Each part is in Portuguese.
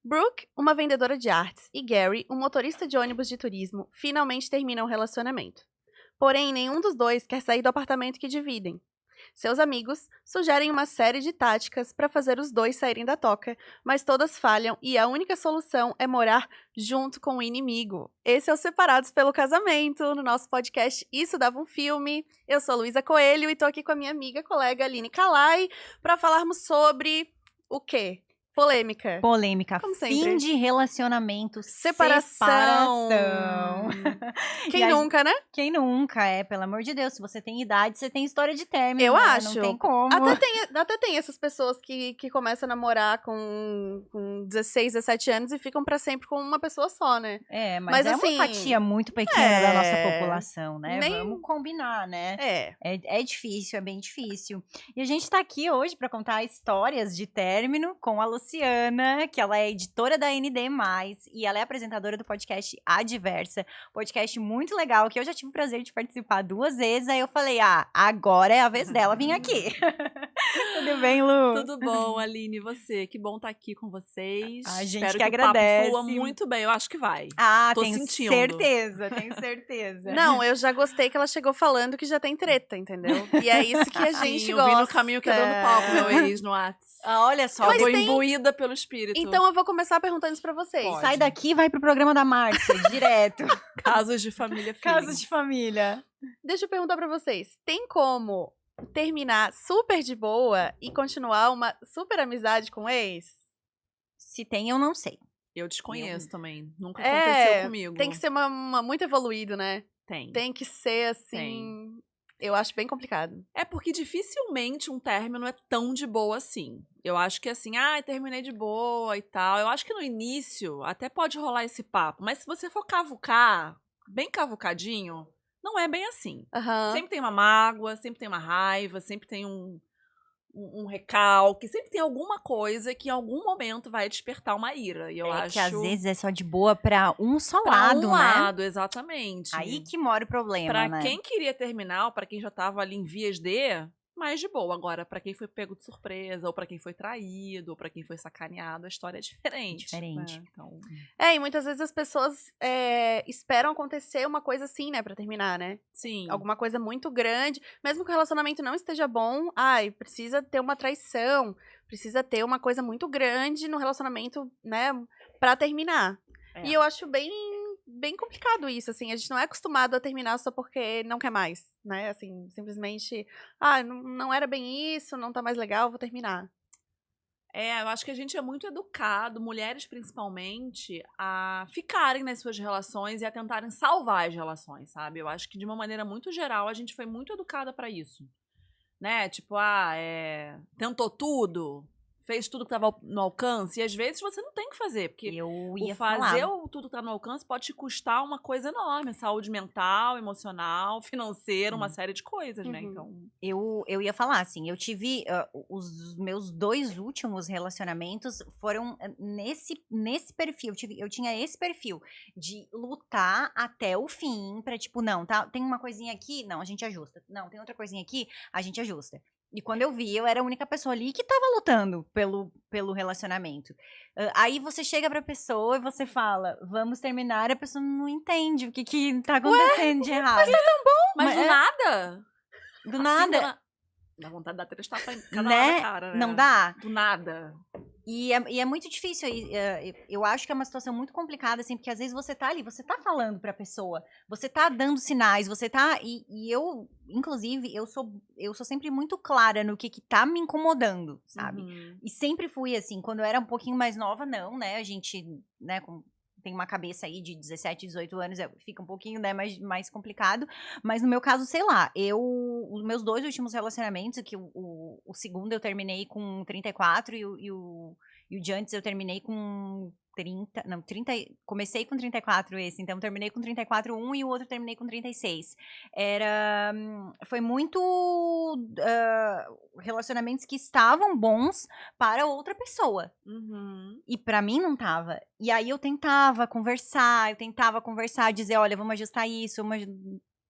Brooke, uma vendedora de artes, e Gary, um motorista de ônibus de turismo, finalmente terminam o relacionamento. Porém, nenhum dos dois quer sair do apartamento que dividem. Seus amigos sugerem uma série de táticas para fazer os dois saírem da toca, mas todas falham e a única solução é morar junto com o inimigo. Esse é o Separados pelo Casamento, no nosso podcast Isso Dava um Filme. Eu sou a Luísa Coelho e tô aqui com a minha amiga, colega Aline Calai, para falarmos sobre o quê? Polêmica. Polêmica. Como sempre. Fim de relacionamento. Separação. Quem nunca, né? Quem nunca, pelo amor de Deus. Se você tem idade, você tem história de término. Eu né? acho. Não tem como. Até tem essas pessoas que começam a namorar com 16, 17 anos e ficam pra sempre com uma pessoa só, né? Mas é assim, uma fatia muito pequena da nossa população, né? Nem- Vamos combinar, né? É. É difícil, é bem difícil. E a gente tá aqui hoje pra contar histórias de término com a Luciana, que ela é editora da ND+, e ela é apresentadora do podcast Adversa, podcast muito legal, que eu já tive o prazer de participar 2 vezes, aí eu falei, agora é a vez dela vir aqui. Tudo bem, Lu? Tudo bom, Aline, e você? Que bom estar aqui com vocês. A gente Espero que que agradece. o papo flua muito bem, eu acho que vai. Tô tenho sentindo. tenho certeza. Não, eu já gostei que ela chegou falando que já tem treta, entendeu? E é isso que a gente Sim, eu gosta. vi no caminho quebrando palco meu ex no Whats. Olha só, Eu vou imbuída pelo espírito. Então eu vou começar perguntando isso pra vocês. Pode. sai daqui e vai pro programa da Márcia, direto. Casos de família Casos de família. Deixa eu perguntar pra vocês. Tem como terminar super de boa e continuar uma super amizade com o ex? Se tem, eu não sei. Eu desconheço também. Nunca aconteceu comigo. Tem que ser uma muito evoluído, né? Tem. Tem que ser assim. Eu acho bem complicado. É porque dificilmente um término é tão de boa assim. Eu acho que assim, terminei de boa e tal. Eu acho que no início até pode rolar esse papo. Mas se você for cavucar, bem cavucadinho, não é bem assim. Aham. Sempre tem uma mágoa, sempre tem uma raiva, sempre tem um recalque, sempre tem alguma coisa que em algum momento vai despertar uma ira. E eu acho que às vezes é só de boa pra um só pra lado, um né? lado, exatamente. Aí que mora o problema, Pra né? quem queria terminar, ou pra quem já tava ali em vias de, mais de boa. Agora, pra quem foi pego de surpresa, ou pra quem foi traído, ou pra quem foi sacaneado, a história é diferente. Diferente. Né? Então, E muitas vezes as pessoas esperam acontecer uma coisa assim, né, pra terminar, né? sim. Alguma coisa muito grande. Mesmo que o relacionamento não esteja bom, precisa ter uma traição, precisa ter uma coisa muito grande no relacionamento, né, pra terminar. É. E eu acho bem complicado isso, assim, a gente não é acostumado a terminar só porque não quer mais, né, assim, simplesmente, não era bem isso, não tá mais legal, vou terminar. Eu acho que a gente é muito educado, mulheres principalmente, a ficarem nas suas relações e a tentarem salvar as relações, sabe? Eu acho que de uma maneira muito geral a gente foi muito educada pra isso, né? Tipo, tentou tudo, fez tudo que tava no alcance, e às vezes você não tem que fazer, porque Eu ia fazer falar. tudo que tá no alcance pode te custar uma coisa enorme, saúde mental, emocional, financeira, uma série de coisas, né? Uhum. Então, Eu ia falar, assim, eu tive os meus 2 últimos relacionamentos foram nesse perfil. Eu tinha esse perfil de lutar até o fim pra, tipo, não, tá, tem uma coisinha aqui, não, a gente ajusta. Não, tem outra coisinha aqui, a gente ajusta. E quando eu vi, eu era a única pessoa ali que tava lutando pelo relacionamento. Aí você chega pra pessoa e você fala, vamos terminar, e a pessoa não entende o que tá acontecendo de errado. mas do nada. Do Assim, nada, dá vontade de dar 3 tapas em cada lado né? da cara, né? Não dá? Do nada. E é muito difícil, eu acho que é uma situação muito complicada, assim, porque às vezes você tá ali, você tá falando pra pessoa, você tá dando sinais, você tá, e eu, inclusive, eu sou sempre muito clara no que tá me incomodando, sabe? Uhum. E sempre fui assim, quando eu era um pouquinho mais nova, não, né, a gente, né, tem uma cabeça aí de 17, 18 anos, fica um pouquinho, né, mais complicado, mas no meu caso, sei lá, os meus 2 últimos relacionamentos, que o segundo eu terminei com 34 e o de antes eu terminei com 30, não, 30, comecei com 34 esse, então terminei com 34 um e o outro terminei com 36. Foi muito relacionamentos que estavam bons para outra pessoa. Uhum. E pra mim não tava. E aí eu tentava conversar, dizer, olha, vamos ajustar isso,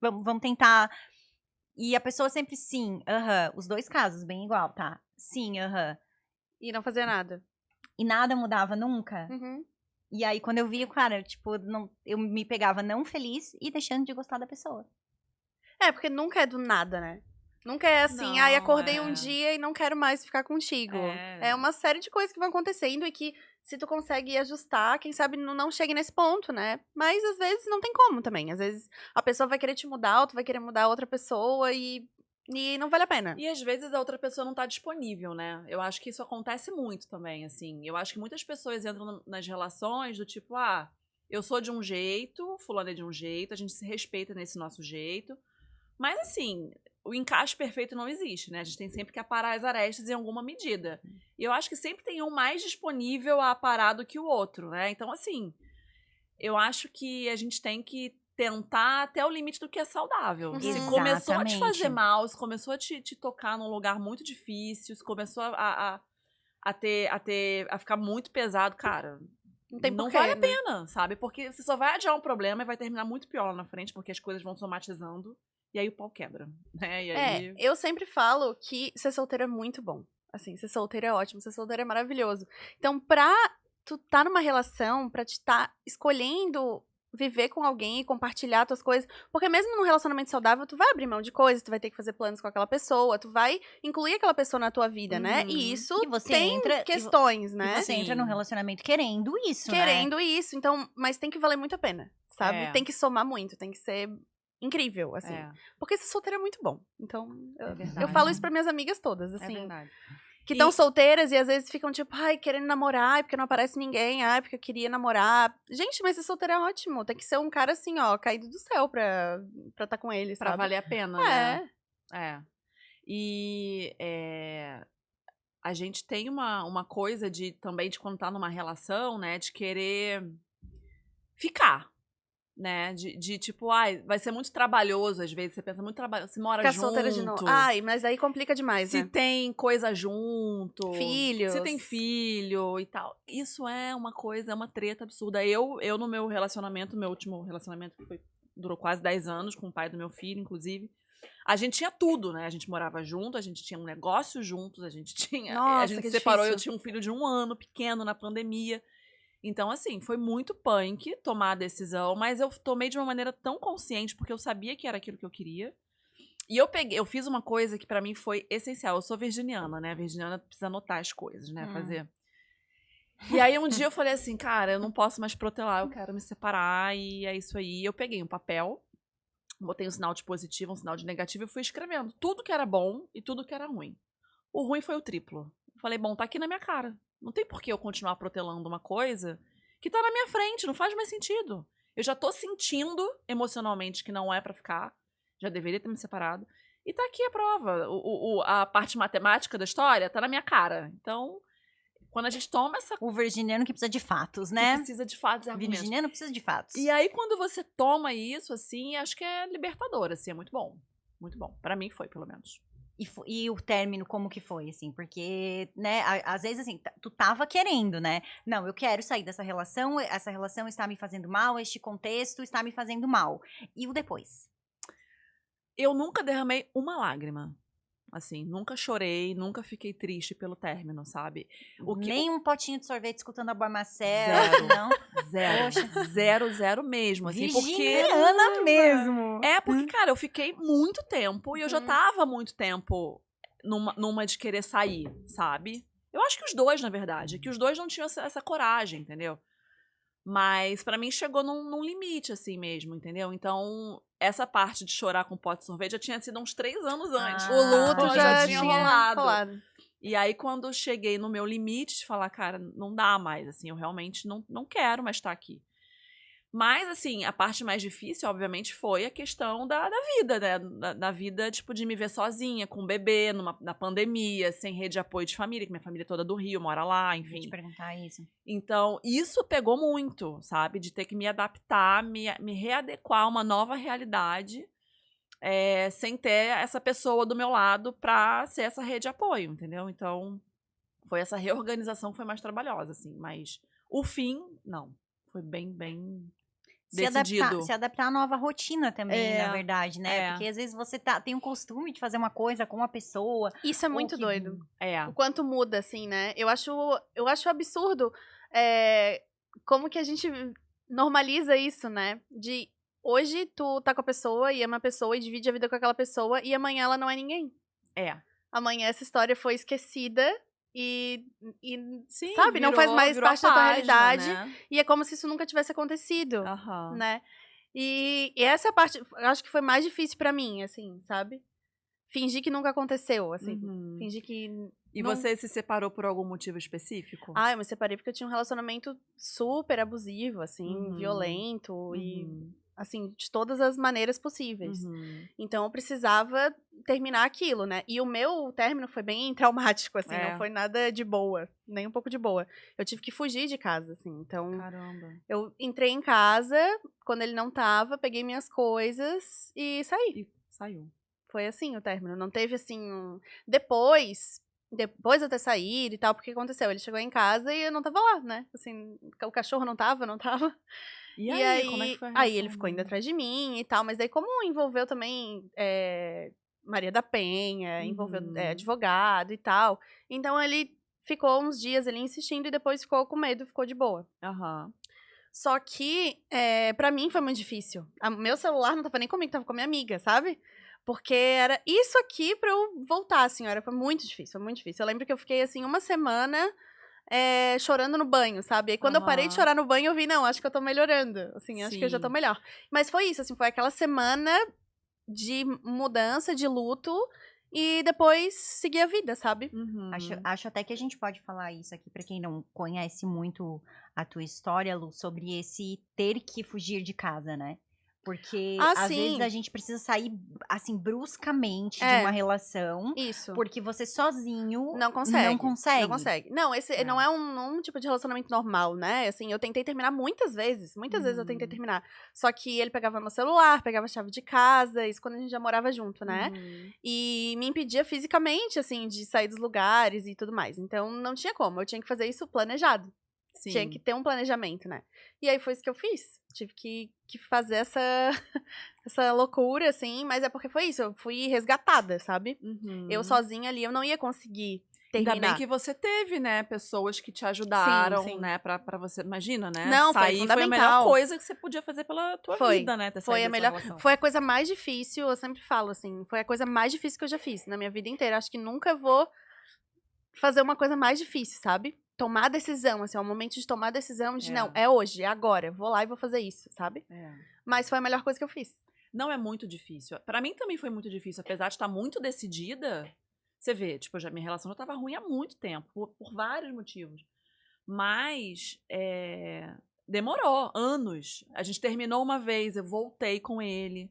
vamos tentar. E a pessoa sempre sim, os 2 casos, bem igual, tá? Sim, E não fazer nada. e nada mudava nunca. Uhum. E aí, quando eu via, cara, tipo, eu me pegava não feliz e deixando de gostar da pessoa. É, porque nunca é do nada, né? Nunca é assim, ai, Não, acordei um dia e não quero mais ficar contigo. É. É uma série de coisas que vão acontecendo e que, se tu consegue ajustar, quem sabe não chegue nesse ponto, né? Mas às vezes não tem como também. Às vezes a pessoa vai querer te mudar, ou tu vai querer mudar outra pessoa e não vale a pena. E às vezes a outra pessoa não tá disponível, né? Eu acho que isso acontece muito também, assim. Eu acho que muitas pessoas entram nas relações do tipo, eu sou de um jeito, fulano é de um jeito, a gente se respeita nesse nosso jeito. Mas assim, o encaixe perfeito não existe, né? A gente tem sempre que aparar as arestas em alguma medida. E eu acho que sempre tem um mais disponível a aparar do que o outro, né? Então, assim, eu acho que a gente tem que tentar até o limite do que é saudável. Uhum. Se começou a te Exatamente. fazer mal, se começou a te tocar num lugar muito difícil, se começou a ficar muito pesado, cara, Não tem não porquê, vale a né? pena, sabe? Porque você só vai adiar um problema e vai terminar muito pior lá na frente, porque as coisas vão somatizando e aí o pau quebra, né? E aí... Eu sempre falo que ser solteiro é muito bom. Assim, ser solteiro é ótimo, ser solteiro é maravilhoso. Então, pra tu tá numa relação, pra te tá escolhendo viver com alguém e compartilhar tuas coisas, porque mesmo num relacionamento saudável, tu vai abrir mão de coisas, tu vai ter que fazer planos com aquela pessoa, tu vai incluir aquela pessoa na tua vida, né? Uhum. E isso E você tem entra. questões, E né? você entra Sim. num relacionamento querendo isso, né? Querendo isso, então, mas tem que valer muito a pena, sabe? É. Tem que somar muito, tem que ser incrível, assim. É, Porque ser solteiro é muito bom. Então, é eu verdade. falo isso pra minhas amigas todas, É assim, verdade. que estão E- solteiras e às vezes ficam tipo, ai, querendo namorar, ai, porque não aparece ninguém, ai, porque eu queria namorar. Gente, mas ser solteiro é ótimo. Tem que ser um cara assim, ó, caído do céu pra tá com ele, Pra sabe? valer a pena, né? É. É. E a gente tem uma coisa de também de quando tá numa relação, né? De querer ficar, né? De tipo, vai ser muito trabalhoso às vezes. Você pensa muito trabalhoso. Se mora Ficar solteira de novo. junto, Ai, mas aí complica demais, se né? tem coisa junto, se tem Filhos. filho e tal. Isso é uma coisa, é uma treta absurda. Eu no meu relacionamento, meu último relacionamento durou quase 10 anos, com o pai do meu filho, inclusive. A gente tinha tudo, né? A gente morava junto, a gente tinha um negócio juntos, a gente tinha. A Nossa, gente que se separou, eu difícil. tinha um filho de 1 ano, pequeno, na pandemia. Então, assim, foi muito punk tomar a decisão, mas eu tomei de uma maneira tão consciente, porque eu sabia que era aquilo que eu queria. E eu fiz uma coisa que pra mim foi essencial. Eu sou virginiana, né? A virginiana precisa anotar as coisas, né? Fazer. E aí um dia eu falei assim, cara, eu não posso mais protelar, eu quero me separar e é isso aí. Eu peguei um papel, botei um sinal de positivo, um sinal de negativo e fui escrevendo tudo que era bom e tudo que era ruim. O ruim foi o triplo. Eu falei, bom, tá aqui na minha cara. Não tem por que eu continuar protelando uma coisa que tá na minha frente, não faz mais sentido. Eu já tô sentindo emocionalmente que não é pra ficar, já deveria ter me separado. E tá aqui a prova. A parte matemática da história tá na minha cara. Então, quando a gente toma essa O virginiano que precisa de fatos, que né? precisa de fatos e argumentos. Virginiano precisa de fatos. E aí, quando você toma isso, assim, acho que é libertador, assim, é muito bom. Muito bom. Pra mim foi, pelo menos. E o término, como que foi, assim? Porque, né, às vezes, assim, tu tava querendo, né? Não, eu quero sair dessa relação, essa relação está me fazendo mal, este contexto está me fazendo mal. E o depois? Eu nunca derramei uma lágrima. Assim, nunca chorei, nunca fiquei triste pelo término, sabe? Nem um potinho de sorvete escutando a Boimacel, Zero. não? Zero. Poxa. Zero mesmo, assim, porque... Virginiana mesmo. É, porque, cara, eu fiquei muito tempo e eu já tava há muito tempo numa de querer sair, sabe? Eu acho que os dois, na verdade, que os dois não tinham essa coragem, entendeu? Mas pra mim chegou num limite, assim mesmo, entendeu? Então, essa parte de chorar com pote de sorvete já tinha sido uns 3 anos antes. Ah, O luto já já tinha tinha rolado. rolado. E aí, quando eu cheguei no meu limite de falar, cara, não dá mais, assim, eu realmente não quero mais estar aqui. Mas, assim, a parte mais difícil, obviamente, foi a questão da vida, né? Da vida, tipo, de me ver sozinha, com um bebê, na pandemia, sem rede de apoio de família, que minha família é toda do Rio, mora lá, Vou te enfim. perguntar isso. Então, isso pegou muito, sabe? De ter que me adaptar, me readequar a uma nova realidade, sem ter essa pessoa do meu lado pra ser essa rede de apoio, entendeu? Então, foi essa reorganização que foi mais trabalhosa, assim. Mas o fim, não. Foi bem decidido. Se adaptar à nova rotina também, na É, verdade, né? é. Porque às vezes você tem o costume de fazer uma coisa com uma pessoa. Isso é ou muito que- doido. É. O quanto muda, assim, né? Eu acho absurdo como que a gente normaliza isso, né? De hoje tu tá com a pessoa e ama a pessoa e divide a vida com aquela pessoa e amanhã ela não é ninguém. É. Amanhã essa história foi esquecida e Sim, sabe, não faz mais virou a parte da tua página, realidade. né? E é como se isso nunca tivesse acontecido, Aham. né? E essa é a parte, eu acho que foi mais difícil pra mim, assim, sabe? Fingir que nunca aconteceu, assim. Uhum. Fingir que E não- você se separou por algum motivo específico? Ah, eu me separei porque eu tinha um relacionamento super abusivo, assim, Uhum. violento e, Uhum. assim, de todas as maneiras possíveis. Uhum. Então eu precisava terminar aquilo, né? E o meu término foi bem traumático, assim, É. não foi nada de boa, nem um pouco de boa. Eu tive que fugir de casa, assim. Então Caramba. eu entrei em casa quando ele não tava, peguei minhas coisas e saí. E saiu. Foi assim o término. Não teve assim. Depois de eu ter saído e tal, porque aconteceu? Ele chegou em casa e eu não tava lá, né? Assim, o cachorro não tava. E aí, como é que foi a Aí ele reação ficou indo dele? atrás de mim e tal, mas daí como envolveu também Maria da Penha, envolveu Uhum. advogado e tal, então ele ficou uns dias ali insistindo e depois ficou com medo, ficou de boa. Aham. Só que, pra mim foi muito difícil. Meu celular não tava nem comigo, tava com a minha amiga, sabe? Porque era isso aqui pra eu voltar, assim, foi muito difícil, foi muito difícil. Eu lembro que eu fiquei, assim, uma semana chorando no banho, sabe? Aí quando eu parei de Aham. chorar no banho, eu vi, não, acho que eu tô melhorando. Assim, acho que eu já tô Sim. melhor. Mas foi isso, assim, foi aquela semana de mudança, de luto, e depois seguir a vida, sabe? Uhum. Acho até que a gente pode falar isso aqui pra quem não conhece muito a tua história, Lu, sobre esse ter que fugir de casa, né? Porque Ah, às vezes sim. a gente precisa sair assim bruscamente de É. uma relação, Isso. porque você sozinho Não consegue. não consegue. Não consegue. Não, esse É. não é um tipo de relacionamento normal, né? Assim, eu tentei terminar muitas vezes. Muitas vezes eu tentei Uhum. terminar. Só que ele pegava meu celular, pegava a chave de casa, isso quando a gente já morava junto, né? Uhum. E me impedia fisicamente, assim, de sair dos lugares e tudo mais. Então, não tinha como. Eu tinha que fazer isso planejado. Sim. Tinha que ter um planejamento, né? E aí foi isso que eu fiz. Tive que fazer essa loucura, assim, mas é porque foi isso. Eu fui resgatada, sabe? Uhum. Eu sozinha ali, eu não ia conseguir Ainda terminar. bem que você teve, né, pessoas que te ajudaram, sim. né, pra você, imagina, né? Não, foi Sair foi a melhor fundamental. coisa que você podia fazer pela tua Foi. vida, né? Ter Foi saído a dessa melhor. relação. Foi a coisa mais difícil, eu sempre falo assim. Foi a coisa mais difícil que eu já fiz na minha vida inteira. Acho que nunca vou fazer uma coisa mais difícil, sabe? Tomar decisão, assim, é um momento de tomar decisão de não, é hoje, é agora, eu vou lá e vou fazer isso, sabe? É. Mas foi a melhor coisa que eu fiz. Não é muito difícil. Pra mim também foi muito difícil, apesar de estar muito decidida. Você vê, tipo, minha relação já tava ruim há muito tempo, por vários motivos. Mas demorou anos. A gente terminou uma vez, eu voltei com ele.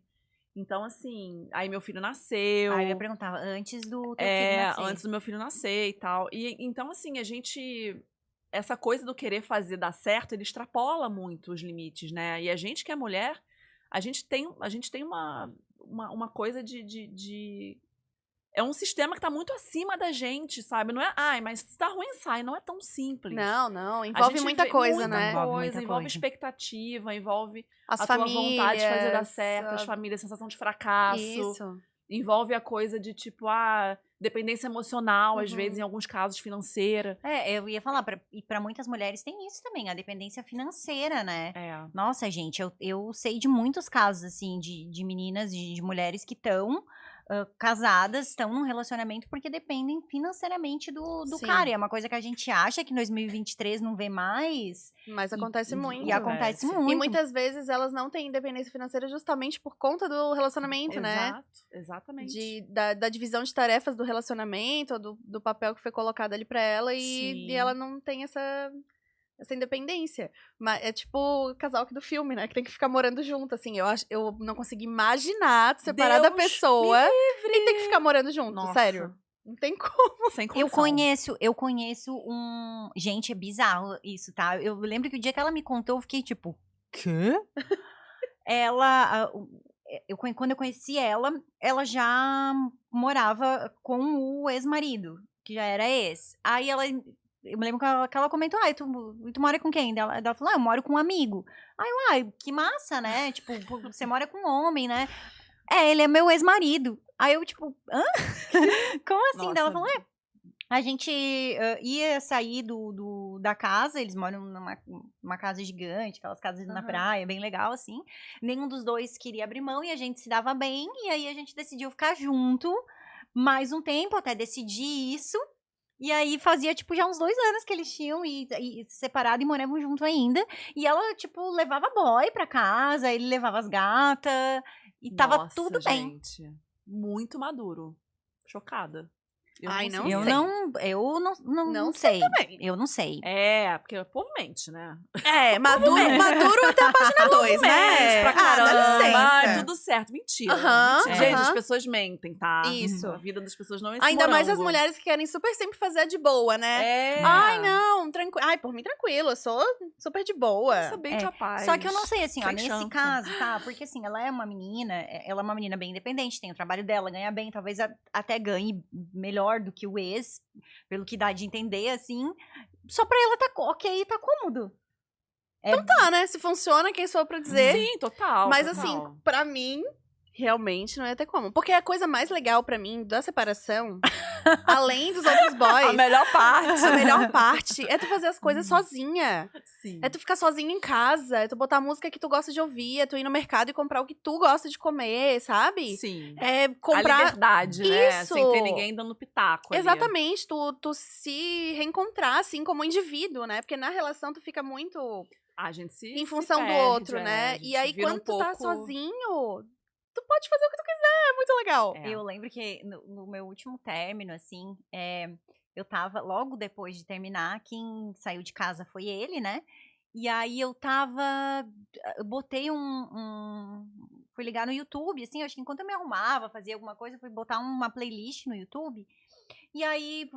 Então, assim, aí meu filho nasceu. Aí eu ia perguntar, antes do teu filho nascer. Antes do meu filho nascer e tal. E então, assim, essa coisa do querer fazer dar certo, ele extrapola muito os limites, né? E a gente que é mulher, a gente tem uma coisa de é um sistema que tá muito acima da gente, sabe? Não é, ai, mas se tá ruim, sai. Não é tão simples. Não, A envolve gente muita vê coisa, né? Envolve expectativa, envolve As a famílias. tua vontade de fazer dar certo, as famílias, sensação de fracasso. Isso. Envolve a coisa de, tipo, dependência emocional, às vezes, em alguns casos, financeira. Eu ia falar, e pra muitas mulheres tem isso também, a dependência financeira, né? É. Nossa, gente, eu sei de muitos casos, assim, de meninas, de mulheres que estão casadas, estão num relacionamento porque dependem financeiramente do Sim. cara. E é uma coisa que a gente acha que em 2023 não vê mais. Mas acontece muito. E acontece muito. E muitas vezes elas não têm independência financeira justamente por conta do relacionamento, né? Exato, exatamente. Da divisão de tarefas do relacionamento, do papel que foi colocado ali pra ela Sim. e ela não tem essa independência. Mas é tipo o casal aqui do filme, né? Que tem que ficar morando junto, assim. Eu não consegui imaginar separar da Deus pessoa e ter que ficar morando junto, Nossa. sério. Não tem como. Sem Eu condição. conheço um... Gente, é bizarro isso, tá? Eu lembro que o dia que ela me contou, eu fiquei tipo... Quê? Ela... Quando eu conheci ela já morava com o ex-marido, que já era ex. Aí ela eu me lembro que ela comentou, tu mora com quem? Ela falou, eu moro com um amigo. Aí eu, que massa, né? Tipo, você mora com um homem, né? Ele é meu ex-marido. Aí eu, tipo, hã? Como assim? Daí ela falou, a gente ia sair da casa, eles moram numa casa gigante, aquelas casas na praia, bem legal, assim. Nenhum dos dois queria abrir mão e a gente se dava bem, e aí a gente decidiu ficar junto mais um tempo até decidir isso. E aí fazia, tipo, já uns 2 anos que eles tinham e separado e moravam junto ainda. E ela, tipo, levava boy pra casa, ele levava as gatas, e tava Nossa, tudo bem. gente. Muito maduro. Chocada. Eu Ai, não não sei. sei. Eu não Não sei sei. também. Eu não sei. Porque o povo mente, né? Maduro até a página 2, né? Pra caramba. Dá licença. Ai, tudo certo. Mentira. Aham, Mentira. Gente, aham. as pessoas mentem, tá? Isso. A vida das pessoas não é esse Ainda mais as morango. mulheres que querem super sempre fazer de boa, né? É. Ai, não, tranquilo. Ai, por mim, tranquilo. Eu sou super de boa. Nossa, bem capaz. Só que eu não sei, assim, ó, Sem nesse chance. caso, tá? Porque, assim, ela é uma menina bem independente, tem o trabalho dela, ganha bem, talvez até ganhe melhor do que o ex, pelo que dá de entender, assim. Só pra ela tá ok, tá cômodo. Tá, né? Se funciona, quem sou eu pra dizer. Sim, total. Mas total. assim, pra mim, realmente não ia ter como. Porque a coisa mais legal pra mim da separação, além dos outros boys, A melhor parte. a melhor parte é tu fazer as coisas sozinha. Sim. É tu ficar sozinha em casa, é tu botar a música que tu gosta de ouvir, é tu ir no mercado e comprar o que tu gosta de comer, sabe? Sim. É A comprar. liberdade, né? Isso. Sem ter ninguém dando pitaco ali. Exatamente, tu se reencontrar, assim, como indivíduo, né? Porque na relação tu fica muito A gente se em função do perde, outro, a né? gente E aí, vira quando um tu tá pouco... sozinho, tu pode fazer o que tu quiser, é muito legal. Eu lembro que no meu último término, assim, eu tava, logo depois de terminar, quem saiu de casa foi ele, né? E aí eu botei fui ligar no YouTube, assim, acho que enquanto eu me arrumava, fazia alguma coisa, fui botar uma playlist no YouTube. E aí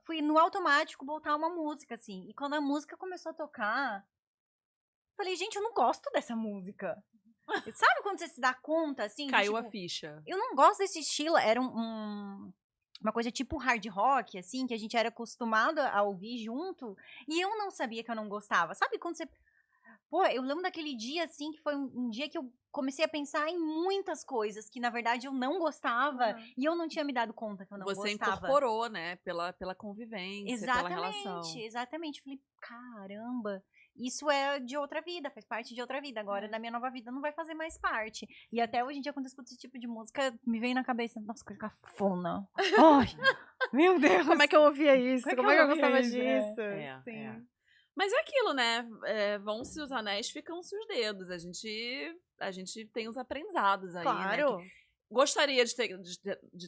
fui no automático botar uma música, assim. E quando a música começou a tocar, falei, gente, eu não gosto dessa música. Sabe quando você se dá conta, assim? de, Caiu a tipo, ficha. eu não gosto desse estilo. Era uma coisa tipo hard rock, assim, que a gente era acostumado a ouvir junto. E eu não sabia que eu não gostava. Sabe quando você... Pô, eu lembro daquele dia, assim, que foi um dia que eu comecei a pensar em muitas coisas que, na verdade, eu não gostava. E eu não tinha me dado conta que eu não Você gostava. incorporou, né? Pela convivência, pela relação. Exatamente. Falei, caramba... Isso é de outra vida, faz parte de outra vida. Agora, na minha nova vida, não vai fazer mais parte. E até hoje em dia, quando eu escuto esse tipo de música, me vem na cabeça, nossa, coisa cafona. Ai, meu Deus. Como é que eu ouvia isso? Como é que eu gostava isso? disso? Sim. Mas é aquilo, né? Vão-se os anéis, ficam-se os dedos. A gente tem os aprendizados aí, Claro. né? Gostaria de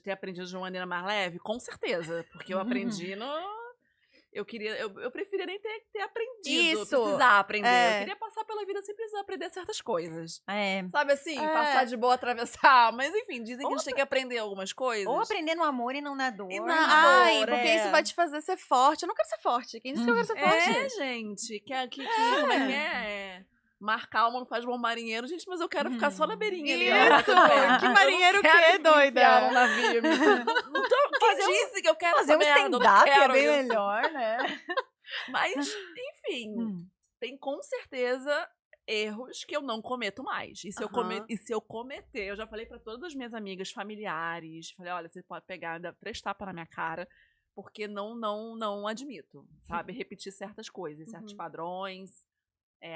ter aprendido de uma maneira mais leve? Com certeza. Porque eu aprendi no... Eu preferia nem ter aprendido, precisar aprender. Eu queria passar pela vida sem precisar aprender certas coisas. Sabe assim? Passar de boa, atravessar. Mas enfim, dizem que a gente tem que aprender algumas coisas. Ou aprender no amor e não na dor. Ai, porque isso vai te fazer ser forte. Eu não quero ser forte. Quem disse que eu quero ser forte? Gente. Como é que é? Mar calmo não faz bom marinheiro. Gente, mas eu quero ficar só na beirinha ali. Isso! Que marinheiro o quê, doida? Um navio. Quem disse que eu quero fazer essa merda? Eu não stand-up é quero bem isso. melhor, né? Mas, enfim, tem com certeza erros que eu não cometo mais. E se eu cometer, eu já falei pra todas as minhas amigas familiares, falei, olha, você pode pegar, dar 3 tapas na minha cara, porque não admito, sabe? Repetir certas coisas, certos padrões,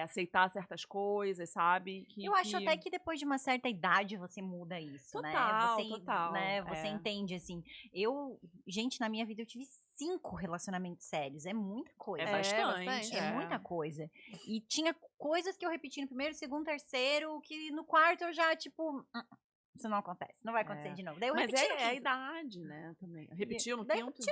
aceitar certas coisas, sabe? Eu acho até que depois de uma certa idade você muda isso, né? Total. Né? Você entende, assim. Gente, na minha vida eu tive 5 relacionamentos sérios. É muita coisa. É bastante. É muita coisa. E tinha coisas que eu repeti no primeiro, segundo, terceiro, que no quarto eu já, tipo... Isso não acontece, não vai acontecer de novo. Daí eu Mas repeti é a idade, né? Também. Repetiu no quinto?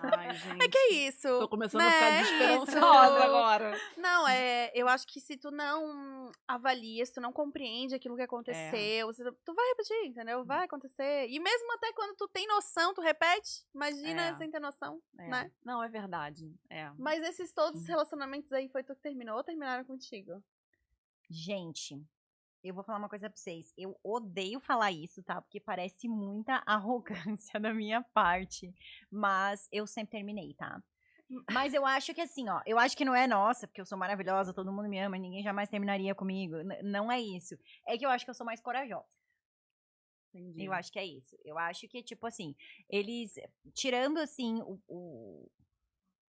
Ai, gente. É que é isso. Tô começando né? a ficar desesperançosa agora. Não, eu acho que se tu não avalia, se tu não compreende aquilo que aconteceu, tu vai repetir, entendeu? Vai acontecer. E mesmo até quando tu tem noção, tu repete. Imagina sem ter noção, né? Não, é verdade. Mas esses todos os relacionamentos aí, foi tu que terminou ou terminaram contigo? Gente... Eu vou falar uma coisa pra vocês. Eu odeio falar isso, tá? Porque parece muita arrogância da minha parte. Mas eu sempre terminei, tá? Mas eu acho que assim, ó, eu acho que não é nossa, porque eu sou maravilhosa, todo mundo me ama, ninguém jamais terminaria comigo. Não é isso. É que eu acho que eu sou mais corajosa. Entendi. Eu acho que é isso. Eu acho que, tipo assim, eles, tirando assim,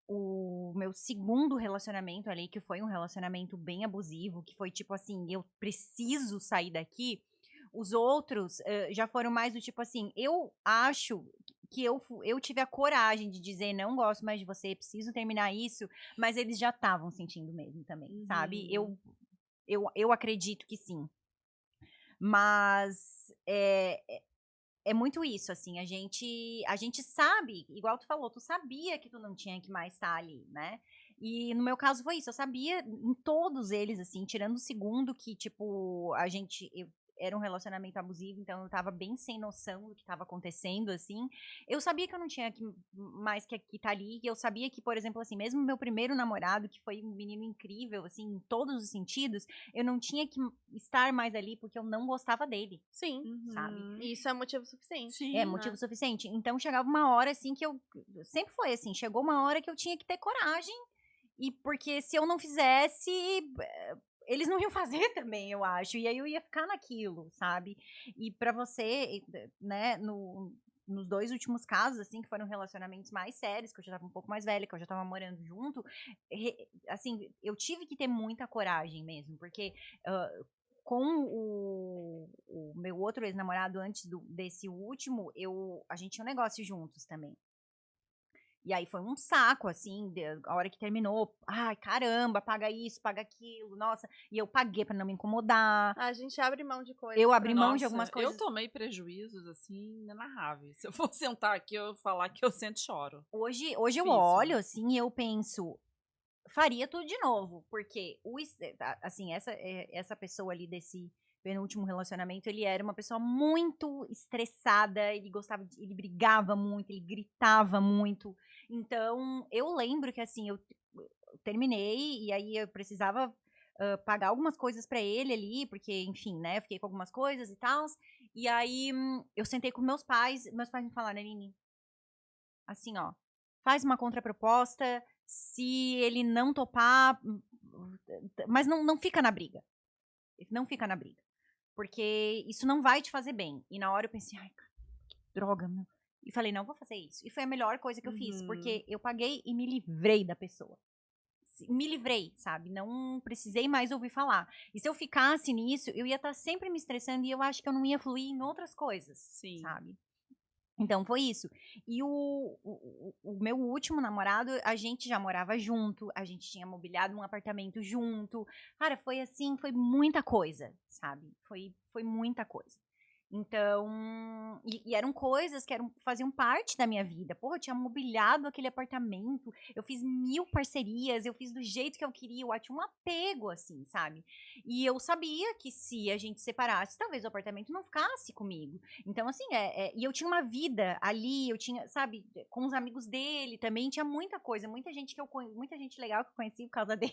o meu segundo relacionamento ali, que foi um relacionamento bem abusivo, que foi tipo assim, eu preciso sair daqui. Os outros já foram mais do tipo assim, eu acho que eu tive a coragem de dizer não gosto mais de você, preciso terminar isso, mas eles já estavam sentindo mesmo também, sabe? Uhum. Eu acredito que sim. Mas é muito isso, assim, a gente sabe, igual tu falou, tu sabia que tu não tinha que mais estar ali, né? E no meu caso foi isso, eu sabia em todos eles, assim, tirando o segundo, que, tipo, era um relacionamento abusivo, então eu estava bem sem noção do que estava acontecendo, assim. Eu sabia que eu não tinha mais que estar ali, e eu sabia que, por exemplo, assim, mesmo meu primeiro namorado, que foi um menino incrível, assim, em todos os sentidos, eu não tinha que estar mais ali porque eu não gostava dele, Sim. sabe? Uhum. Isso é motivo suficiente. Sim. É motivo suficiente. Então chegava uma hora assim que eu sempre foi assim, chegou uma hora que eu tinha que ter coragem e porque se eu não fizesse, eles não iam fazer também, eu acho. E aí eu ia ficar naquilo, sabe? E pra você, né, nos dois últimos casos, assim, que foram relacionamentos mais sérios, que eu já tava um pouco mais velha, que eu já tava morando junto, assim, eu tive que ter muita coragem mesmo, porque com o meu outro ex-namorado, antes desse último, a gente tinha um negócio juntos também. E aí foi um saco, assim, a hora que terminou. Ai, caramba, paga isso, paga aquilo, nossa. E eu paguei pra não me incomodar. A gente abre mão de coisas Eu pra abri mão de algumas Nossa, eu coisas. tomei prejuízos, assim, inenarráveis. Se eu for sentar aqui, eu falar que eu sento e choro. Hoje eu Difícil. olho, assim, e eu penso, faria tudo de novo, porque assim, essa pessoa ali desse penúltimo relacionamento, ele era uma pessoa muito estressada, ele brigava muito, ele gritava muito. Então, eu lembro que assim, eu terminei e aí eu precisava pagar algumas coisas pra ele ali, porque, enfim, né, eu fiquei com algumas coisas e tal. E aí eu sentei com meus pais me falaram, Aline, assim, ó, faz uma contraproposta, se ele não topar, mas não fica na briga. Não fica na briga. Porque isso não vai te fazer bem. E na hora eu pensei, ai, que droga, meu. E falei, não vou fazer isso. E foi a melhor coisa que eu fiz, Uhum. porque eu paguei e me livrei da pessoa. Me livrei, sabe? Não precisei mais ouvir falar. E se eu ficasse nisso, eu ia estar sempre me estressando e eu acho que eu não ia fluir em outras coisas, Sim. sabe? Então foi isso. E o meu último namorado, a gente já morava junto, a gente tinha mobiliado um apartamento junto. Cara, foi assim, foi muita coisa, sabe? Foi muita coisa. Então, e eram coisas que faziam parte da minha vida. Porra, eu tinha mobiliado aquele apartamento, eu fiz 1000 parcerias, eu fiz do jeito que eu queria, eu tinha um apego, assim, sabe? E eu sabia que se a gente separasse, talvez o apartamento não ficasse comigo. Então, assim, e eu tinha uma vida ali, eu tinha, sabe, com os amigos dele também, tinha muita coisa, muita gente legal que eu conheci por causa dele.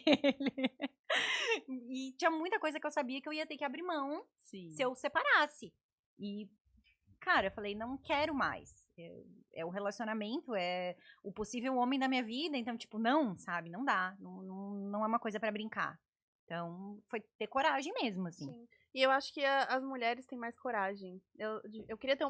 E tinha muita coisa que eu sabia que eu ia ter que abrir mão Sim. se eu separasse. E, cara, eu falei, não quero mais. É o relacionamento, é o possível homem da minha vida, então, tipo, não, sabe, não dá. Não é uma coisa pra brincar. Então, foi ter coragem mesmo, assim. Sim. E eu acho que as mulheres têm mais coragem. Eu queria ter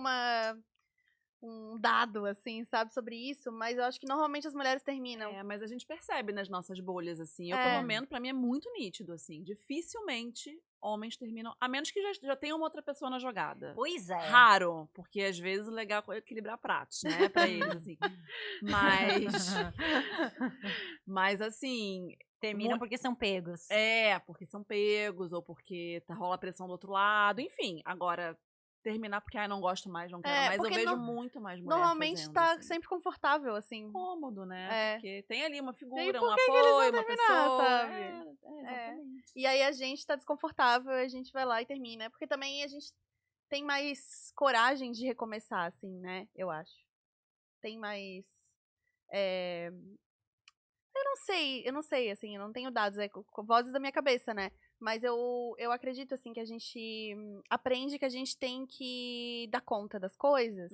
um dado, assim, sabe, sobre isso, mas eu acho que normalmente as mulheres terminam. É, mas a gente percebe nas nossas bolhas, assim. Eu, É. pelo menos, pra mim é muito nítido, assim. Dificilmente homens terminam, a menos que já tenha uma outra pessoa na jogada. Pois é. Raro, porque às vezes o legal é equilibrar pratos, né, pra eles, assim. Mas assim, Terminam porque são pegos. porque são pegos, ou porque rola pressão do outro lado, enfim. Agora, terminar porque, não gosto mais, não quero mais, eu porque vejo muito mais mulher normalmente fazendo, tá assim. sempre confortável, assim. Cômodo, né? É. Porque tem ali uma E aí, figura, por um que que eles apoio, vão uma terminar, pessoa. sabe? Exatamente. E aí a gente tá desconfortável, a gente vai lá e termina. Porque também a gente tem mais coragem de recomeçar, assim, né? Eu acho. Tem mais. Eu não sei, assim, eu não tenho dados, com vozes da minha cabeça, né? Mas eu acredito, assim, que a gente aprende que a gente tem que dar conta das coisas.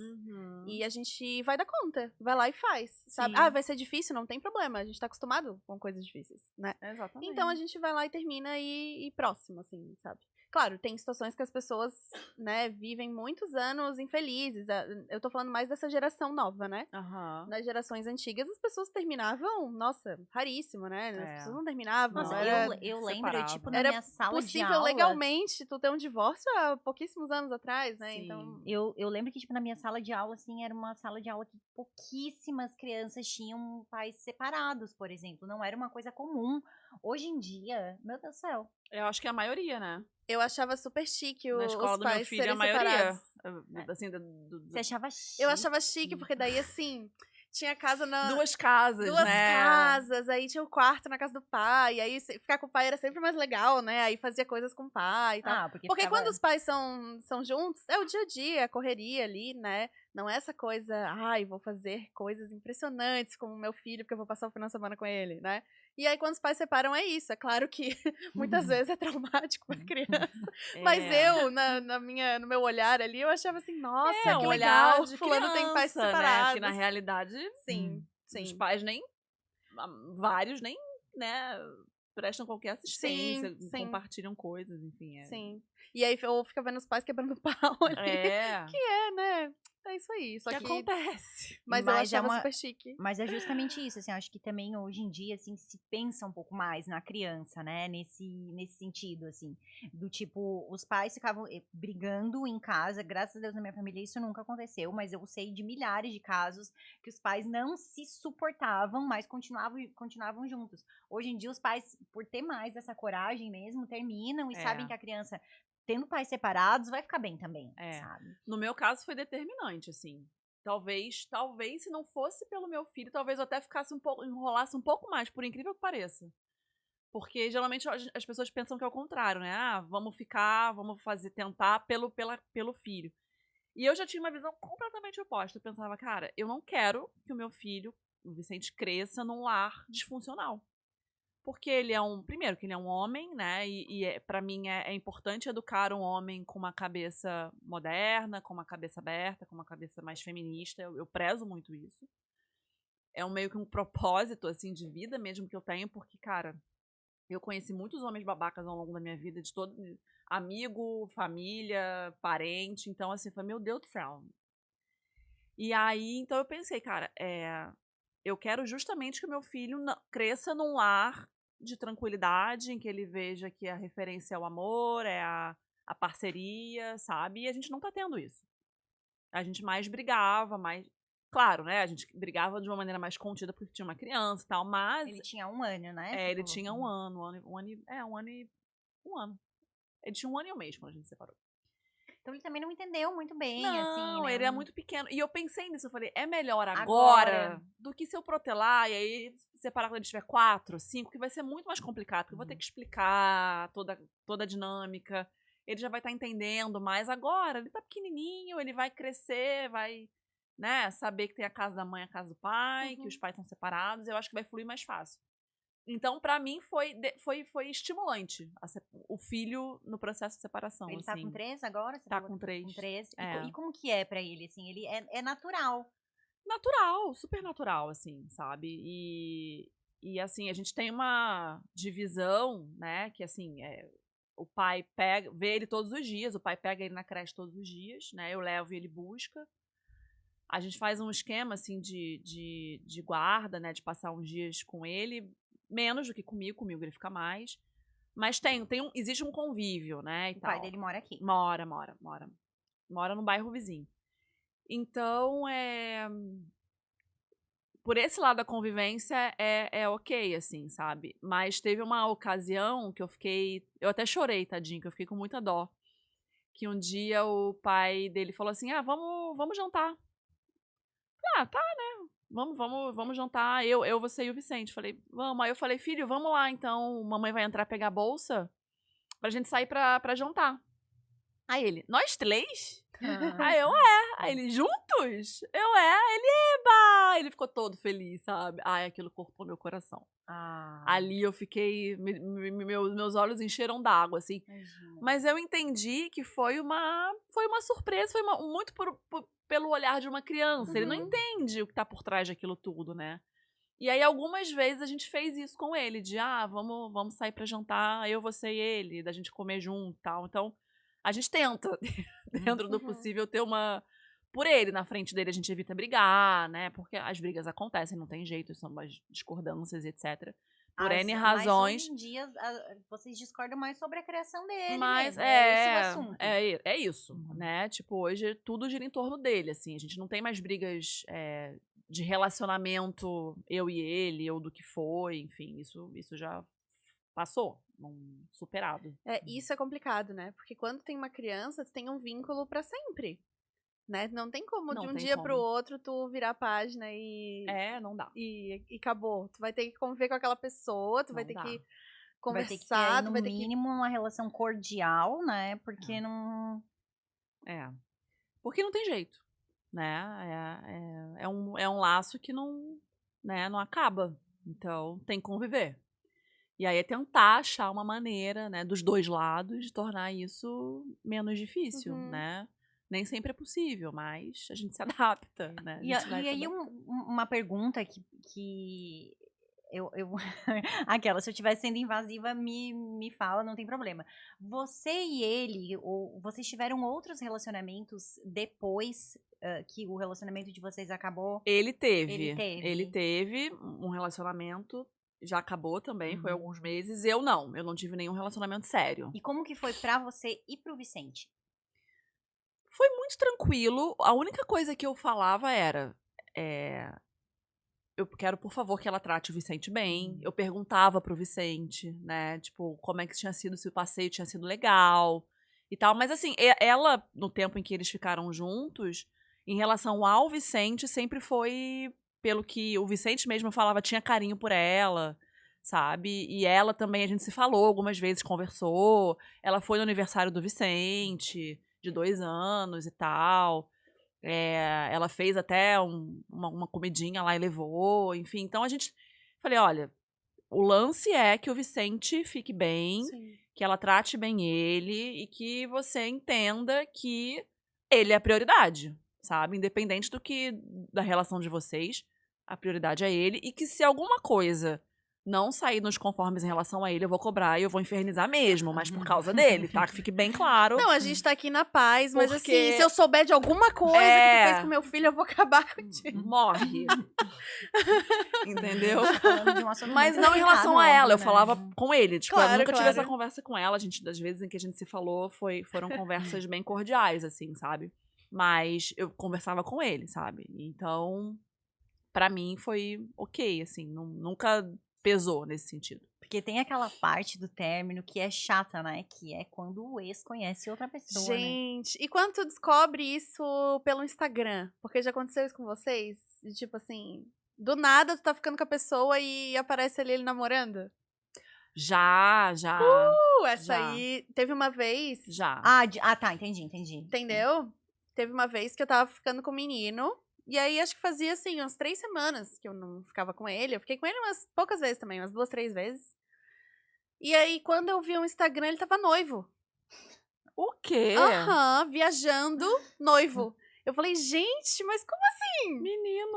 E a gente vai dar conta. Vai lá e faz, sabe? Sim. Ah, vai ser difícil? Não tem problema. A gente tá acostumado com coisas difíceis, né? Exatamente. Então a gente vai lá e termina e próximo, assim, sabe? Claro, tem situações que as pessoas, né, vivem muitos anos infelizes. Eu tô falando mais dessa geração nova, né? Aham. Nas gerações antigas, as pessoas terminavam, nossa, raríssimo, né? As É. pessoas não terminavam. Nossa, era eu lembro, separava. tipo, na Era minha sala de possível aula. legalmente tu ter um divórcio há pouquíssimos anos atrás, né? Sim. Então, Eu lembro que, tipo, na minha sala de aula, assim, era uma sala de aula que pouquíssimas crianças tinham pais separados, por exemplo. Não era uma coisa comum. Hoje em dia, meu Deus do céu. Eu acho que é a maioria, né? eu achava super chique Na escola os do meu pais filho, serem a maioria. separados. Assim, Você achava chique? Eu achava chique, porque daí, assim, tinha casa na... duas casas, Duas né? casas, aí tinha o quarto na casa do pai, aí ficar com o pai era sempre mais legal, né? Aí fazia coisas com o pai e tal. Ah, porque Porque ficava... quando os pais são juntos, é o dia a dia, a correria ali, né? Não é essa coisa, ai, vou fazer coisas impressionantes com o meu filho, porque eu vou passar o final de semana com ele, né? E aí, quando os pais separam, é isso. É claro que muitas vezes é traumático pra criança. Mas eu, no meu olhar ali, eu achava assim, nossa, um que olhar legal, de fulano tem pais criança, né? separados. Que na realidade, Sim, os sim. pais nem, vários nem, né, prestam qualquer assistência, Sim, sim. compartilham coisas, enfim. Sim. E aí eu fico vendo os pais quebrando pau ali. É. Que é, né? É isso aí. Só que que acontece. Mas eu Mas é achava uma- super chique. Mas é justamente isso, assim, acho que também hoje em dia, assim, se pensa um pouco mais na criança, né, nesse sentido, assim, do tipo, os pais ficavam brigando em casa, graças a Deus na minha família isso nunca aconteceu, mas eu sei de milhares de casos que os pais não se suportavam, mas continuavam juntos. Hoje em dia os pais, por ter mais essa coragem mesmo, terminam e É. sabem que a criança, tendo pais separados, vai ficar bem também, É. sabe? No meu caso foi determinante, assim. Talvez se não fosse pelo meu filho, talvez eu até enrolasse um pouco mais, por incrível que pareça. Porque geralmente as pessoas pensam que é o contrário, né? Ah, vamos tentar pelo filho. E eu já tinha uma visão completamente oposta. Eu pensava, cara, eu não quero que o meu filho, o Vicente, cresça num lar disfuncional. Porque primeiro, que ele é um homem, né? Pra mim é importante educar um homem com uma cabeça moderna, com uma cabeça aberta, com uma cabeça mais feminista. Eu prezo muito isso. É meio que um propósito, assim, de vida mesmo que eu tenho, porque, cara, eu conheci muitos homens babacas ao longo da minha vida, de todo amigo, família, parente. Então, assim, foi, meu Deus do céu. E aí, então eu pensei, cara, eu quero justamente que o meu filho cresça num lar de tranquilidade, em que ele veja que a referência é o amor, é a parceria, sabe? E a gente não tá tendo isso. A gente mais brigava, mais... Claro, né? A gente brigava de uma maneira mais contida porque tinha uma criança e tal, mas... Ele tinha 1 ano, né? você ele falou. tinha um ano. Ele tinha 1 ano e 1 mês quando a gente se separou. Então ele também não entendeu muito bem, Não, assim, né? ele é muito pequeno. E eu pensei nisso, eu falei, é melhor agora Agora. do que se eu protelar e aí separar quando ele tiver 4, 5, que vai ser muito mais complicado, porque eu vou ter que explicar toda a dinâmica. Ele já vai estar entendendo mais agora. Ele tá pequenininho, ele vai crescer, vai, né, saber que tem a casa da mãe e a casa do pai, que os pais são separados. Eu acho que vai fluir mais fácil. Então, pra mim, foi estimulante o filho no processo de separação. Ele assim. tá com 3 agora? Você Tá falou com que 3. Com 3. É. E como que é pra ele, assim? Ele é natural. Natural, super natural, assim, sabe? E assim, a gente tem uma divisão, né? Que assim, o pai vê ele todos os dias, o pai pega ele na creche todos os dias, né? Eu levo e ele busca. A gente faz um esquema, assim, de guarda, né? De passar uns dias com ele, menos do que comigo ele fica mais. Mas existe um convívio, né? E O tal. pai dele mora aqui. Mora. Mora no bairro vizinho. Então, por esse lado da convivência é ok, assim, sabe? Mas teve uma ocasião que eu até chorei, tadinho, que eu fiquei com muita dó. Que um dia o pai dele falou assim, vamos jantar. Ah, tá, né? Vamos jantar, você e o Vicente. Falei, vamos. Aí eu falei, filho, vamos lá, então, mamãe vai entrar pegar a bolsa pra gente sair pra jantar. Aí ele, nós 3? Aí eu, Aí ele, juntos? Ele, eba! Ele ficou todo feliz, sabe? Ai, aquilo cortou meu coração. Ah, Ali eu fiquei, meus olhos encheram d'água, assim. imagina. Mas eu entendi que foi uma surpresa, muito pelo olhar de uma criança. Ele não entende o que tá por trás daquilo tudo, né? E aí, algumas vezes, a gente fez isso com ele, de, vamos sair pra jantar, eu, você e ele, da gente comer junto e tal. Então, a gente tenta, dentro do possível, ter uma... Por ele, na frente dele, a gente evita brigar, né? Porque as brigas acontecem, não tem jeito, são umas discordâncias, etc. Por N razões. Mas hoje em dia, vocês discordam mais sobre a criação dele Mas mesmo. Esse o assunto. é isso, né? Tipo, hoje tudo gira em torno dele, assim. A gente não tem mais brigas de relacionamento, eu e ele, ou do que foi, enfim. Isso já passou, superado. Isso é complicado, né? Porque quando tem uma criança, tu tem um vínculo pra sempre. Né? Não tem como Não de um tem dia como. pro outro tu virar a página Não dá. e acabou. Tu vai ter que conviver com aquela pessoa, tu vai Não ter dá. que Vai ter que ter, conversar, no tu vai ter que... mínimo, uma relação cordial, né? Porque não... Porque não tem jeito, né? É um laço que não acaba. Então, tem que conviver. E aí é tentar achar uma maneira, né, dos dois lados, de tornar isso menos difícil, né? Nem sempre é possível, mas a gente se adapta, né? E aí, uma pergunta que eu aquela, se eu estiver sendo invasiva, me fala, não tem problema. Você e ele, ou vocês tiveram outros relacionamentos depois que o relacionamento de vocês acabou? Ele teve. Ele Ele teve um relacionamento, já acabou também, foi alguns meses. Eu não tive nenhum relacionamento sério. E como que foi pra você e pro Vicente? Foi muito tranquilo. A única coisa que eu falava era... eu quero, por favor, que ela trate o Vicente bem. Eu perguntava pro Vicente, né? Tipo, como é que tinha sido, se o passeio tinha sido legal e tal. Mas assim, ela, no tempo em que eles ficaram juntos, em relação ao Vicente, sempre foi, pelo que o Vicente mesmo falava, tinha carinho por ela, sabe? E ela também, a gente se falou algumas vezes, conversou. Ela foi no aniversário do Vicente, de 2 anos e tal. Ela fez até uma comidinha lá e levou, enfim. Então a gente... Falei, olha, o lance é que o Vicente fique bem, que ela trate bem ele e que você entenda que ele é a prioridade, sabe? Independente da relação de vocês, a prioridade é ele. E que se alguma coisa não sair nos conformes em relação a ele, eu vou cobrar e eu vou infernizar mesmo, mas por causa dele, tá? Que fique bem claro. Não, a gente tá aqui na paz, mas Porque- assim, se eu souber de alguma coisa que tu fez com meu filho, eu vou acabar contigo. Morre. Entendeu? Falando de um assunto Mas muito não em relação a delicado, ela, eu né? falava com ele. Tipo, Claro, eu nunca tive claro. essa conversa com ela. Das vezes em que a gente se falou, foram conversas bem cordiais, assim, sabe? Mas eu conversava com ele, sabe? Então, pra mim foi ok, assim, nunca pesou nesse sentido. Porque tem aquela parte do término que é chata, né? Que é quando o ex conhece outra pessoa, né? Gente, e quando tu descobre isso pelo Instagram? Porque já aconteceu isso com vocês? De, tipo assim, do nada tu tá ficando com a pessoa e aparece ali ele namorando? Já. Essa Já. aí, teve uma vez, Já. Tá, entendi. entendeu? Teve uma vez que eu tava ficando com um menino, e aí acho que fazia assim, umas 3 semanas que eu não ficava com ele. Eu fiquei com ele umas poucas vezes também, umas 2, 3 vezes. E aí, quando eu vi o Instagram, ele tava noivo. O quê? Aham, viajando, noivo. Eu falei, gente, mas como assim? Menino.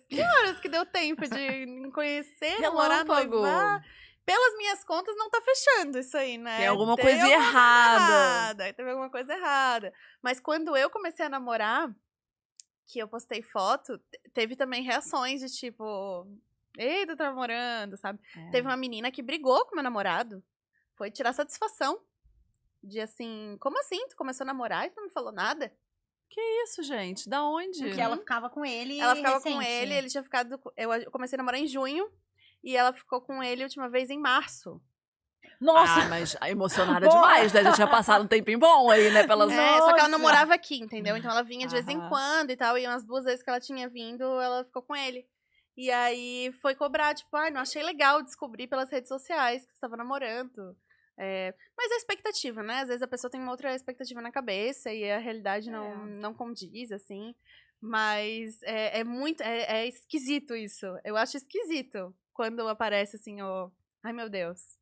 Que horas que deu tempo de me conhecer, namorar, Relâmpago. noivar? Pelas minhas contas, não tá fechando isso aí, né? Tem alguma Teve coisa errada. Teve alguma coisa errada. Mas quando eu comecei a namorar, que eu postei foto, teve também reações de tipo... Eita, tá namorando, sabe? Teve uma menina que brigou com meu namorado. Foi tirar satisfação. De assim, como assim? Tu começou a namorar e tu não me falou nada? Que isso, gente? Da onde? Porque ela ficava com ele Ela ficava com recente. ele tinha ficado... Eu comecei a namorar em junho. E ela ficou com ele a última vez em março. Nossa! Mas emocionada demais, né? Já tinha passado um tempinho bom aí, né? Pelas... Só que ela não morava aqui, entendeu? Então ela vinha de vez em Aham. quando e tal. E umas 2 vezes que ela tinha vindo, ela ficou com ele. E aí foi cobrar, tipo, não achei legal descobrir pelas redes sociais que você tava namorando. Mas é expectativa, né? Às vezes a pessoa tem uma outra expectativa na cabeça e a realidade não condiz, assim. Mas é muito. É esquisito isso. Eu acho esquisito quando aparece assim, ai meu Deus.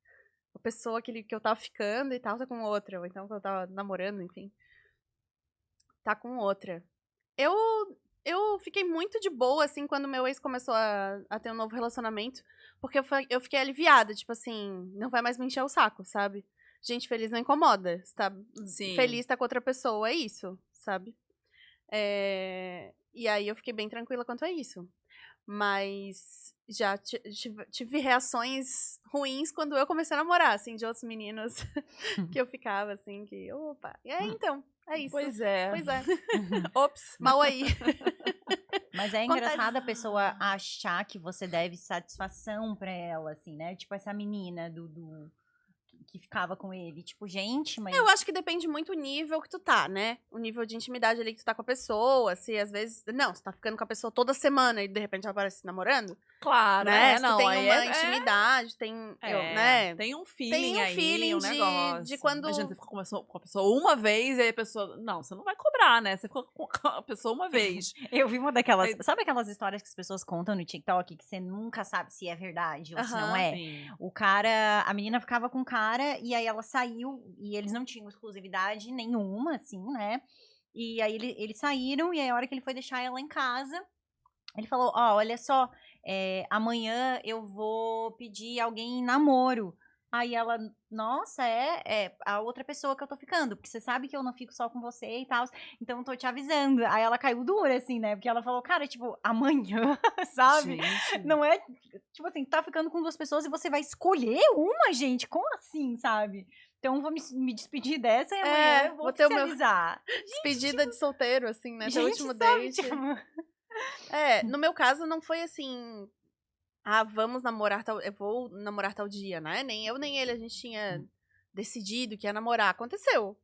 A pessoa que eu tava ficando e tal tá com outra. Ou então que eu tava namorando, enfim. Tá com outra. Eu fiquei muito de boa, assim, quando meu ex começou a ter um novo relacionamento. Porque eu fiquei aliviada, tipo assim, não vai mais me encher o saco, sabe? Gente feliz não incomoda. Você tá Sim. feliz, tá com outra pessoa, é isso, sabe? E aí eu fiquei bem tranquila quanto a isso. Mas já tive reações ruins quando eu comecei a namorar, assim, de outros meninos que eu ficava, assim, que, opa. E aí, então, é isso. Pois é. Pois é. Ops. Mal aí. Mas é Acontece. engraçado a pessoa achar que você deve satisfação pra ela, assim, né? Tipo, essa menina que ficava com ele. Tipo, gente, mas... Eu acho que depende muito o nível que tu tá, né? O nível de intimidade ali que tu tá com a pessoa. Se às vezes. Não, você tá ficando com a pessoa toda semana e de repente ela aparece namorando. Claro, Né? Se tu não. tem Aí uma intimidade, tem. Né? Tem um feeling Tem um aí, feeling um de negócio. quando- Imagina, você ficou com a pessoa uma vez e aí a pessoa... Não, você não vai cobrar, né? Você ficou com a pessoa uma vez. Eu vi uma daquelas... Aí- Sabe aquelas histórias que as pessoas contam no TikTok que você nunca sabe se é verdade ou se não Aham. é? Sim. O cara... A menina ficava com o cara e aí ela saiu e eles não tinham exclusividade nenhuma, assim, né? E aí eles saíram e aí a hora que ele foi deixar ela em casa, ele falou, olha só, amanhã eu vou pedir alguém em namoro. Aí ela, nossa, é a outra pessoa que eu tô ficando, porque você sabe que eu não fico só com você e tal, então eu tô te avisando. Aí ela caiu dura, assim, né? Porque ela falou, cara, tipo, amanhã, sabe? Gente. Não é, tipo assim, tá ficando com 2 pessoas e você vai escolher uma, gente? Como assim, sabe? Então vou me despedir dessa e amanhã eu vou vou ter o meu- oficializar. Despedida de solteiro, assim, né? Teu Gente, último sabe, date. tipo... No meu caso não foi assim. Vamos namorar tal. Eu vou namorar tal dia, né? Nem eu nem ele, a gente tinha decidido que ia namorar. Aconteceu.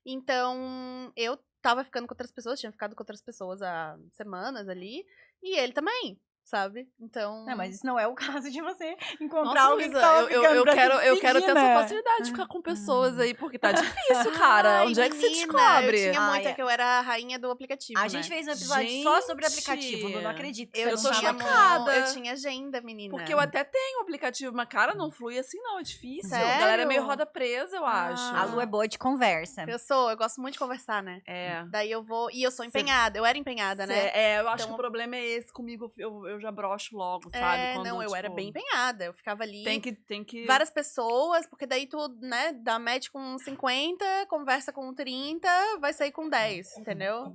Então, eu tava ficando com outras pessoas, tinha ficado com outras pessoas há semanas ali. E ele também, sabe? Então. Não, mas isso não é o caso de você encontrar Nossa, alguém que Luísa, tava eu ficando pra se quero ter despedir, essa né? facilidade de ficar com pessoas aí, porque tá difícil, cara. Ai, Onde é que você menina, descobre? Eu tinha Ai, muita que eu era a rainha do aplicativo, A né? gente fez um episódio só sobre aplicativo, Lu, não acredito que Eu você não tô tinha, tava. chocada. eu tinha agenda, menina. Porque eu até tenho aplicativo, mas, cara, não flui assim, não. É difícil. A Sério? galera é meio roda presa, eu acho. A Lu é boa de conversa. Eu gosto muito de conversar, né? É. Daí eu vou. E eu sou Cê- empenhada, eu era empenhada, né? Eu acho Então- que o problema é esse comigo. Eu já broxo logo, sabe? Quando, não, eu era tipo, bem empenhada. Eu ficava ali. Tem que... Várias pessoas, porque daí tu, né, dá match com 50, conversa com 30, vai sair com 10, entendeu?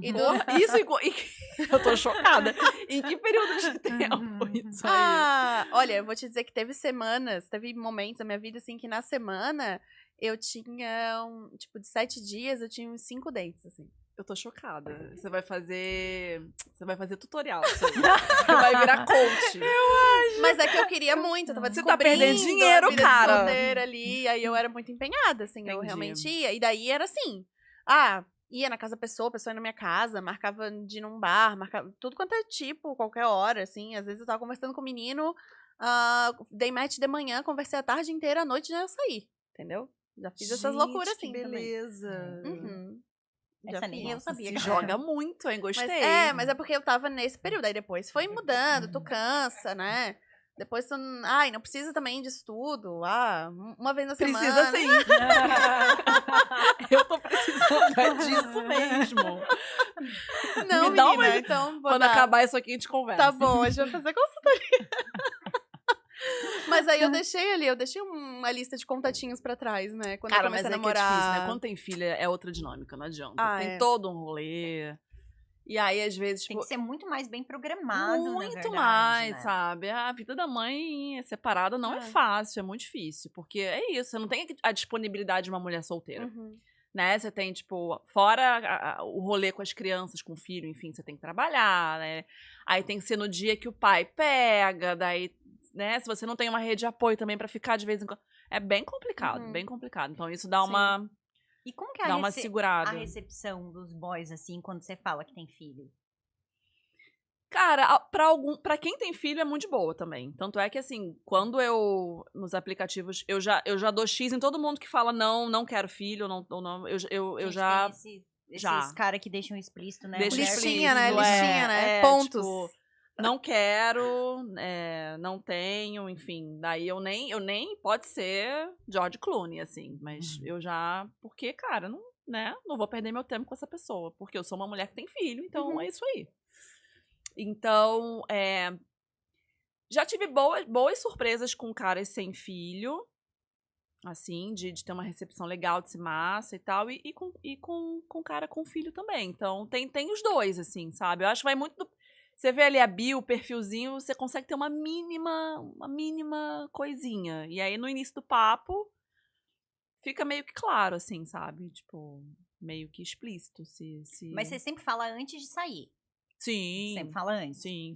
E do... Isso eu tô chocada. Em que período de tempo isso aí? Olha, eu vou te dizer que teve momentos da minha vida, assim, que na semana eu tinha, tipo, de 7 dias, eu tinha uns 5 dates, assim. Eu tô chocada. Você vai fazer tutorial. Você vai virar coach. Mas é que eu queria muito, eu tava Você tá perdendo descobrindo dinheiro, a vida cara. de solteira ali, aí eu era muito empenhada, assim, eu Entendi. realmente ia. E daí era assim, ia na casa da pessoa, a pessoa ia na minha casa, marcava de ir num bar, marcava tudo quanto é tipo, qualquer hora, assim. Às vezes eu tava conversando com o menino, dei match de manhã, conversei a tarde inteira, à noite já saí, entendeu? Já fiz essas loucuras que assim também. beleza. Uhum. Essa Já nem fiz. eu sabia. Se cara. joga muito, hein? Gostei. Mas é porque eu tava nesse período. Aí depois foi mudando, tu cansa, né? Depois tu. Não precisa também disso tudo. Uma vez na semana. Precisa sim. Eu tô precisando disso mesmo. Não, Me dá menina, uma- então vou Quando dar. acabar isso aqui, a gente conversa. Tá bom, a gente vai fazer consultoria. Mas aí eu deixei uma lista de contatinhos pra trás, né? Quando Cara, eu mas comecei a é que é namorar. difícil, né? Quando tem filha, é outra dinâmica, não adianta. Tem é. todo um rolê. E aí, às vezes, Tem tipo, que ser muito mais bem programado, na muito verdade, mais, né? sabe? A vida da mãe separada não é É. fácil, é muito difícil. Porque é isso, você não tem a disponibilidade de uma mulher solteira. Uhum. Né? Você tem, tipo, fora o rolê com as crianças, com o filho, enfim, você tem que trabalhar, né? Aí tem que ser no dia que o pai pega, daí, né? Se você não tem uma rede de apoio também pra ficar de vez em quando. É bem complicado, Uhum. bem complicado. Então isso dá Sim. uma, E como que é dá uma segurada. a recepção dos boys, assim, quando você fala que tem filho? Cara, pra quem tem filho é muito de boa também. Tanto é que, assim, quando nos aplicativos, eu já dou X em todo mundo que fala não quero filho, não, eu Gente, já... tem já. esses caras que deixam explícito, né? Deixa Mulher Listinha, né? explícito, Listinha, né? Pontos. Tipo, não quero, não tenho, enfim. Daí eu nem pode ser George Clooney, assim. Mas eu já... Porque, cara, não vou perder meu tempo com essa pessoa. Porque eu sou uma mulher que tem filho, então é isso aí. Então, já tive boas surpresas com caras sem filho, assim, de ter uma recepção legal, de ser massa e tal, e com cara com filho também. Então, tem os dois, assim, sabe? Eu acho que vai muito do... Você vê ali a bio, o perfilzinho, você consegue ter uma mínima coisinha. E aí, no início do papo, fica meio que claro, assim, sabe? Tipo, meio que explícito. Mas você sempre fala antes de sair. Sim. Sempre fala antes. Sim.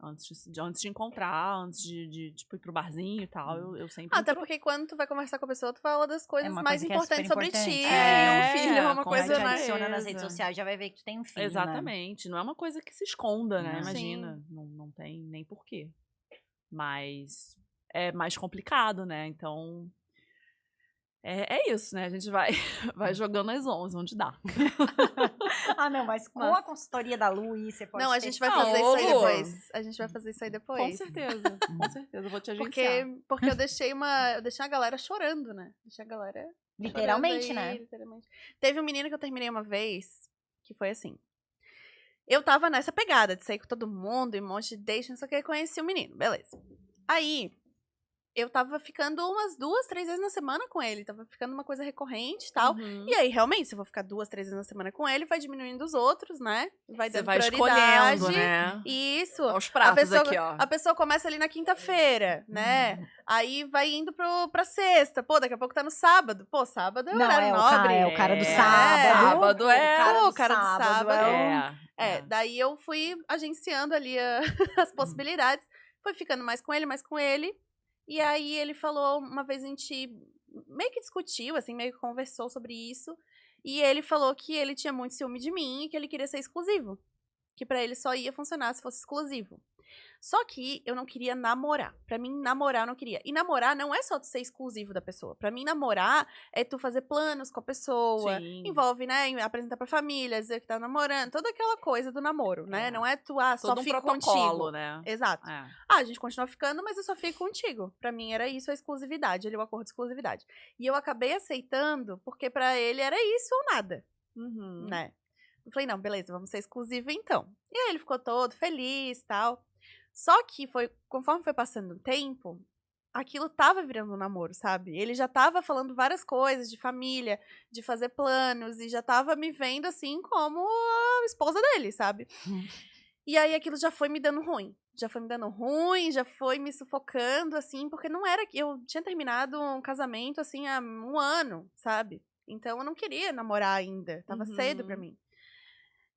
Antes de encontrar, antes de tipo, ir pro barzinho e tal, eu sempre... Até porque quando tu vai conversar com a pessoa, tu fala das coisas uma mais coisa que é importantes sobre super ti. importante. E um filho é uma com coisa Aí te mais... adiciona nas certeza. redes sociais, já vai ver que tu tem um filho, né? Exatamente. Não é uma coisa que se esconda, né? Não. Imagina. Não tem nem porquê. Mas é mais complicado, né? Então... É isso, né? A gente vai jogando as 11, onde dá. Não, mas com a consultoria da Lu, você pode Não, a ter gente vai certeza. fazer isso aí Lu. depois. A gente vai fazer isso aí Com depois. certeza. Eu vou te agenciar. Porque eu deixei a galera chorando, né? Deixei a galera Literalmente, chorando aí, né? literalmente. Teve um menino que eu terminei uma vez, que foi assim. Eu tava nessa pegada de sair com todo mundo e um monte de date, não sei o que, conheci o menino, beleza. Aí, eu tava ficando umas 2, 3 vezes na semana com ele. Tava ficando uma coisa recorrente e tal. Uhum. E aí, realmente, se eu vou ficar 2, 3 vezes na semana com ele, vai diminuindo os outros, né? Vai Você dando vai prioridade. escolhendo, né? Isso. Olha os pratos pessoa, aqui, ó. A pessoa começa ali na quinta-feira, né? Aí vai indo pra sexta. Pô, daqui a pouco tá no sábado. Pô, sábado é Não, horário é nobre. o cara do É, sábado. sábado é o cara do sábado. É. Daí eu fui agenciando ali as possibilidades. Foi ficando mais com ele. E aí ele falou, uma vez a gente meio que discutiu, assim, meio que conversou sobre isso. E ele falou que ele tinha muito ciúme de mim e que ele queria ser exclusivo. Que pra ele só ia funcionar se fosse exclusivo. Só que eu não queria namorar. Pra mim, namorar eu não queria. E namorar não é só tu ser exclusivo da pessoa. Pra mim, namorar é tu fazer planos com a pessoa. Sim. Envolve, né, apresentar pra família, dizer que tá namorando. Toda aquela coisa do namoro, né? É. Não é tu, só Todo um fico protocolo, contigo. né? Exato. É. A gente continua ficando, mas eu só fico contigo. Pra mim era isso a exclusividade, o acordo de exclusividade. E eu acabei aceitando, porque pra ele era isso ou nada, Uhum. né? Eu falei, não, beleza, vamos ser exclusivo então. E aí ele ficou todo feliz e tal. Só que conforme foi passando o tempo, aquilo tava virando um namoro, sabe? Ele já tava falando várias coisas de família, de fazer planos, e já tava me vendo assim como a esposa dele, sabe? E aí aquilo já foi me dando ruim. Já foi me sufocando, assim, porque não era que eu tinha terminado um casamento, assim, há 1 ano, sabe? Então eu não queria namorar ainda. Tava cedo pra mim.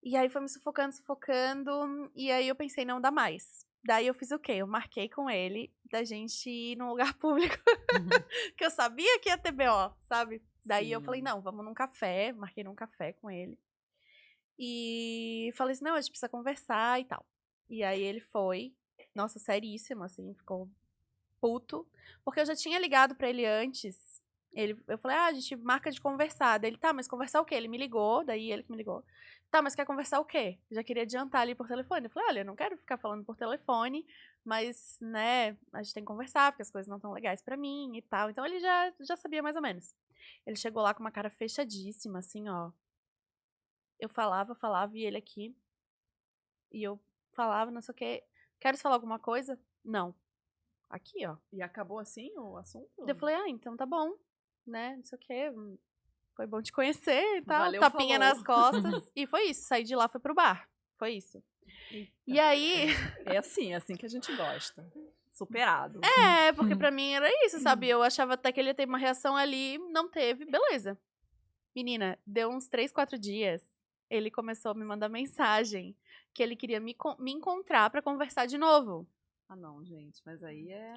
E aí foi me sufocando, e aí eu pensei, não dá mais. Daí eu fiz o quê? Eu marquei com ele da gente ir num lugar público, que eu sabia que ia ter BO, sabe? Daí eu falei, não, vamos num café, marquei num café com ele. E falei assim, não, a gente precisa conversar e tal. E aí ele foi, nossa, seríssimo, assim, ficou puto, porque eu já tinha ligado pra ele antes. Eu falei, a gente marca de conversar. Daí ele, tá, mas conversar o quê? Ele me ligou, daí ele que me ligou. Tá, mas quer conversar o quê? Já queria adiantar ali por telefone. Eu falei, olha, eu não quero ficar falando por telefone, mas, né, a gente tem que conversar, porque as coisas não estão legais pra mim e tal. Então ele já sabia mais ou menos. Ele chegou lá com uma cara fechadíssima, assim, ó. Eu falava, e ele aqui. E eu falava, não sei o quê. Queres falar alguma coisa? Não. Aqui, ó. E acabou assim o assunto? Eu falei, então tá bom, né, não sei o quê. Foi bom te conhecer e tal. Valeu, Tapinha falou. nas costas. E foi isso, saí de lá, fui pro bar. Foi isso. E aí... É assim que a gente gosta. Superado. porque pra mim era isso, sabe? Eu achava até que ele ia ter uma reação ali, não teve, beleza. Menina, deu uns 3, 4 dias, ele começou a me mandar mensagem que ele queria me encontrar pra conversar de novo. Ah, não, gente, mas aí é...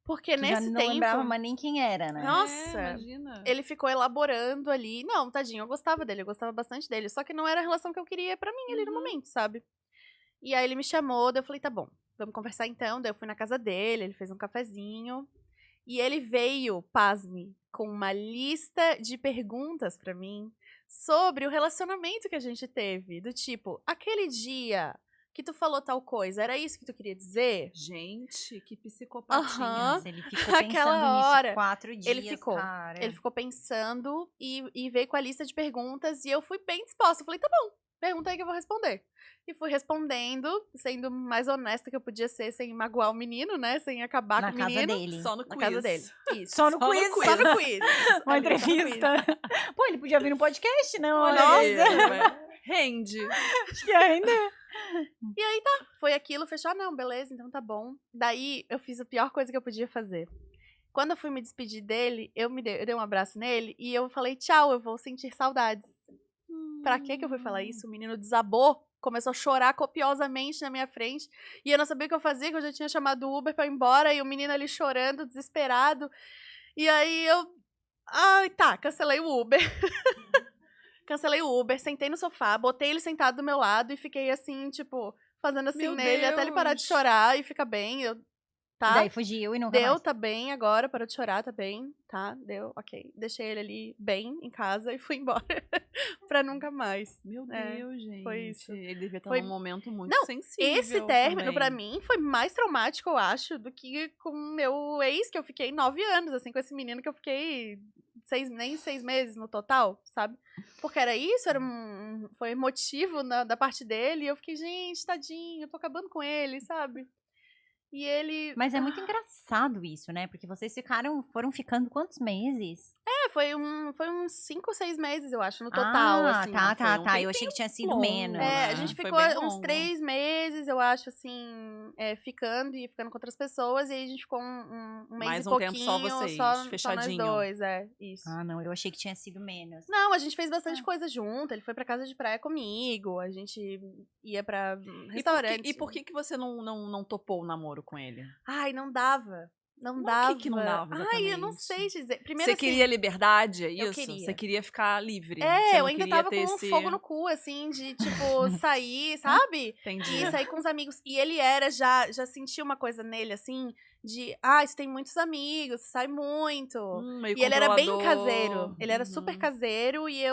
Porque Tu nesse já não tempo... lembrava mais nem quem era, né? Nossa, imagina. ele ficou elaborando ali. Não, tadinho, eu gostava dele, eu gostava bastante dele. Só que não era a relação que eu queria pra mim ali no momento, sabe? E aí ele me chamou, daí eu falei, tá bom, vamos conversar então. Daí eu fui na casa dele, ele fez um cafezinho. E ele veio, pasme, com uma lista de perguntas pra mim sobre o relacionamento que a gente teve. Do tipo, aquele dia que tu falou tal coisa, era isso que tu queria dizer? Gente, que psicopatinha. Aham. Mas ele ficou Aquela pensando nisso hora, 4 dias, Ele ficou. cara. Ele ficou pensando e veio com a lista de perguntas e eu fui bem disposta. Eu falei, tá bom, pergunta aí que eu vou responder. E fui respondendo, sendo mais honesta que eu podia ser, sem magoar o menino, né? Sem acabar Na com o casa menino. dele. Só no Na quiz. casa dele. Isso. Só no Só no quiz. quiz. Só no quiz. Uma Ali, só no entrevista. Pô, ele podia vir no podcast, não? Olha Nossa. aí, né? Rende. Acho que ainda. Foi aquilo, fechou, não, beleza, então tá bom. Daí eu fiz a pior coisa que eu podia fazer. Quando eu fui me despedir dele, eu dei um abraço nele e eu falei, tchau, eu vou sentir saudades. Pra que eu fui falar isso? O menino desabou, começou a chorar copiosamente na minha frente. E eu não sabia o que eu fazia, que eu já tinha chamado o Uber pra ir embora. E o menino ali chorando, desesperado. E aí eu... Ai, tá, cancelei o Uber. Cancelei o Uber, sentei no sofá, botei ele sentado do meu lado e fiquei assim, tipo, fazendo assim Meu nele até ele parar de Deus. chorar e ficar bem. Eu, E tá? daí fugiu e nunca Deu, mais. tá bem agora, parou de chorar, tá bem, tá? Deu, ok. Deixei ele ali bem em casa e fui embora pra nunca mais. Meu É, Deus, gente. foi isso. Ele devia estar Foi- num momento muito Não, sensível Esse término, também. pra mim, foi mais traumático, eu acho, do que com o meu ex, que eu fiquei 9 anos, assim, com esse menino que eu fiquei nem 6 meses no total, sabe? Porque era isso, foi emotivo da parte dele, e eu fiquei, gente, tadinho, eu tô acabando com ele, sabe? E ele... Mas é muito engraçado isso, né? Porque vocês foram ficando quantos meses? foi uns 5 ou 6 meses, eu acho, no total, assim. tá, foi um tá. Eu achei que tinha sido longo, menos. É, a né? gente Foi ficou bem uns longo. 3 meses, eu acho, assim, ficando com outras pessoas, e aí a gente ficou um mês Mais e um tempo pouquinho, só vocês, só nós fechadinho. dois, isso. Ah, não, eu achei que tinha sido menos. Não, a gente fez bastante coisa junto, ele foi pra casa de praia comigo, a gente ia pra restaurante. E por que você não topou o namoro com ele? Ai, não dava. Não Mas dava. o que não dava Ai, eu não exatamente? sei te dizer. Primeiro, Você assim, queria liberdade, é eu isso? queria. Você queria ficar livre. É, você eu não ainda queria tava ter com um esse... fogo no cu, assim, de, tipo, sair, sabe? Entendi. E sair com os amigos. E ele já sentia uma coisa nele, assim, de, você tem muitos amigos, você sai muito. Meio E ele era bem controlador. caseiro. Ele era Uhum. super caseiro e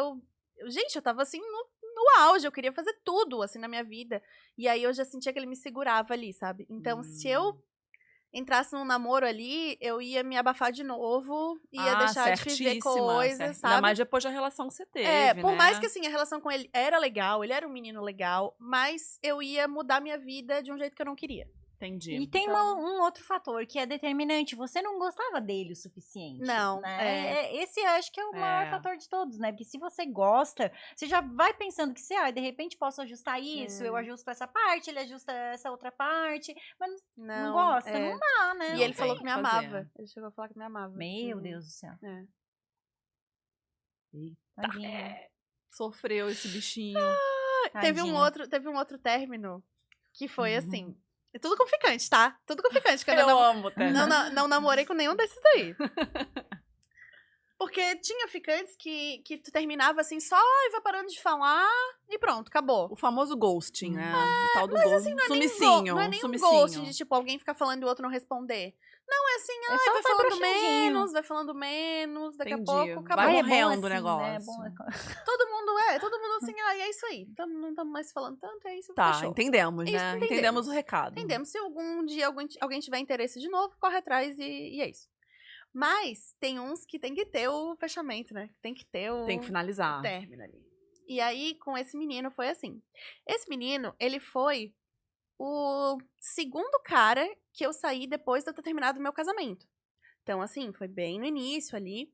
gente, eu tava assim no auge, eu queria fazer tudo, assim, na minha vida. E aí eu já sentia que ele me segurava ali, sabe? Então, se eu entrasse num namoro ali, eu ia me abafar de novo, ia deixar de viver certíssima, coisas, certo. sabe? Ainda mais depois da relação que você teve, Por né? mais que assim, a relação com ele era legal, ele era um menino legal, mas eu ia mudar minha vida de um jeito que eu não queria. Entendi. E tem Então- um outro fator que é determinante. Você não gostava dele o suficiente. Não, né? Esse eu acho que é o maior É. fator de todos, né? Porque se você gosta, você já vai pensando que você, de repente posso ajustar isso, eu ajusto essa parte, ele ajusta essa outra parte. Mas não gosta, não dá, né? E Não ele falou tem que me o que fazer. amava. Ele chegou a falar que me amava. Meu Deus do céu. É. Tadinho. Sofreu esse bichinho. Teve um outro término que foi assim. É tudo com ficante, tá? Tudo com ficante. Que eu amo, tá? não namorei com nenhum desses aí. Porque tinha ficantes que tu terminava assim, só e vai parando de falar e pronto, acabou. O famoso ghosting, né? O tal do ghosting. Sumicinho. Não é nem um sumicinho. ghost de, tipo, alguém ficar falando e o outro não responder. Não, é assim, É só vai tá falando broxandinho. menos, daqui Entendi. a pouco acabou. Vai Ai, é morrendo bom o assim, negócio. né? É bom. Todo mundo assim, e é isso aí. Não estamos mais falando tanto, é isso, Tá, fechou. entendemos, Isso, né? entendemos. Entendemos o recado. Entendemos. Se algum dia alguém tiver interesse de novo, corre atrás e é isso. Mas tem uns que tem que ter o fechamento, né? Tem que ter o Tem que finalizar. término ali. E aí, com esse menino, foi assim. Esse menino, ele foi o segundo cara que eu saí depois de eu ter terminado o meu casamento. Então, assim, foi bem no início ali.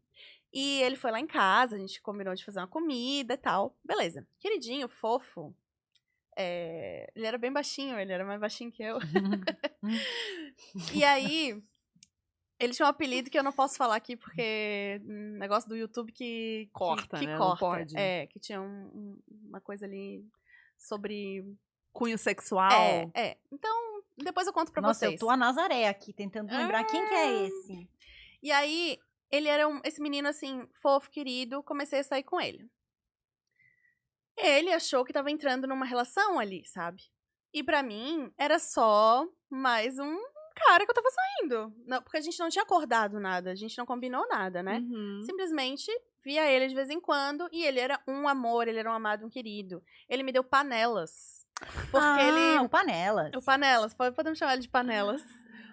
E ele foi lá em casa, a gente combinou de fazer uma comida e tal. Beleza. Queridinho, fofo. Ele era bem baixinho, ele era mais baixinho que eu. E aí, ele tinha um apelido que eu não posso falar aqui, porque negócio do YouTube que Corta, que né? Não corta. pode. Que tinha uma coisa ali sobre... Cunho sexual. Então, depois eu conto pra Nossa, vocês. eu tô a Nazaré aqui, tentando lembrar quem que é esse. E aí, ele era esse menino, assim, fofo, querido, comecei a sair com ele. Ele achou que tava entrando numa relação ali, sabe? E pra mim, era só mais um cara que eu tava saindo. Não, porque a gente não tinha acordado nada, a gente não combinou nada, né? Uhum. Simplesmente via ele de vez em quando e ele era um amor, ele era um amado, um querido. Ele me deu panelas. Porque o Panelas. O Panelas, podemos chamar ele de Panelas.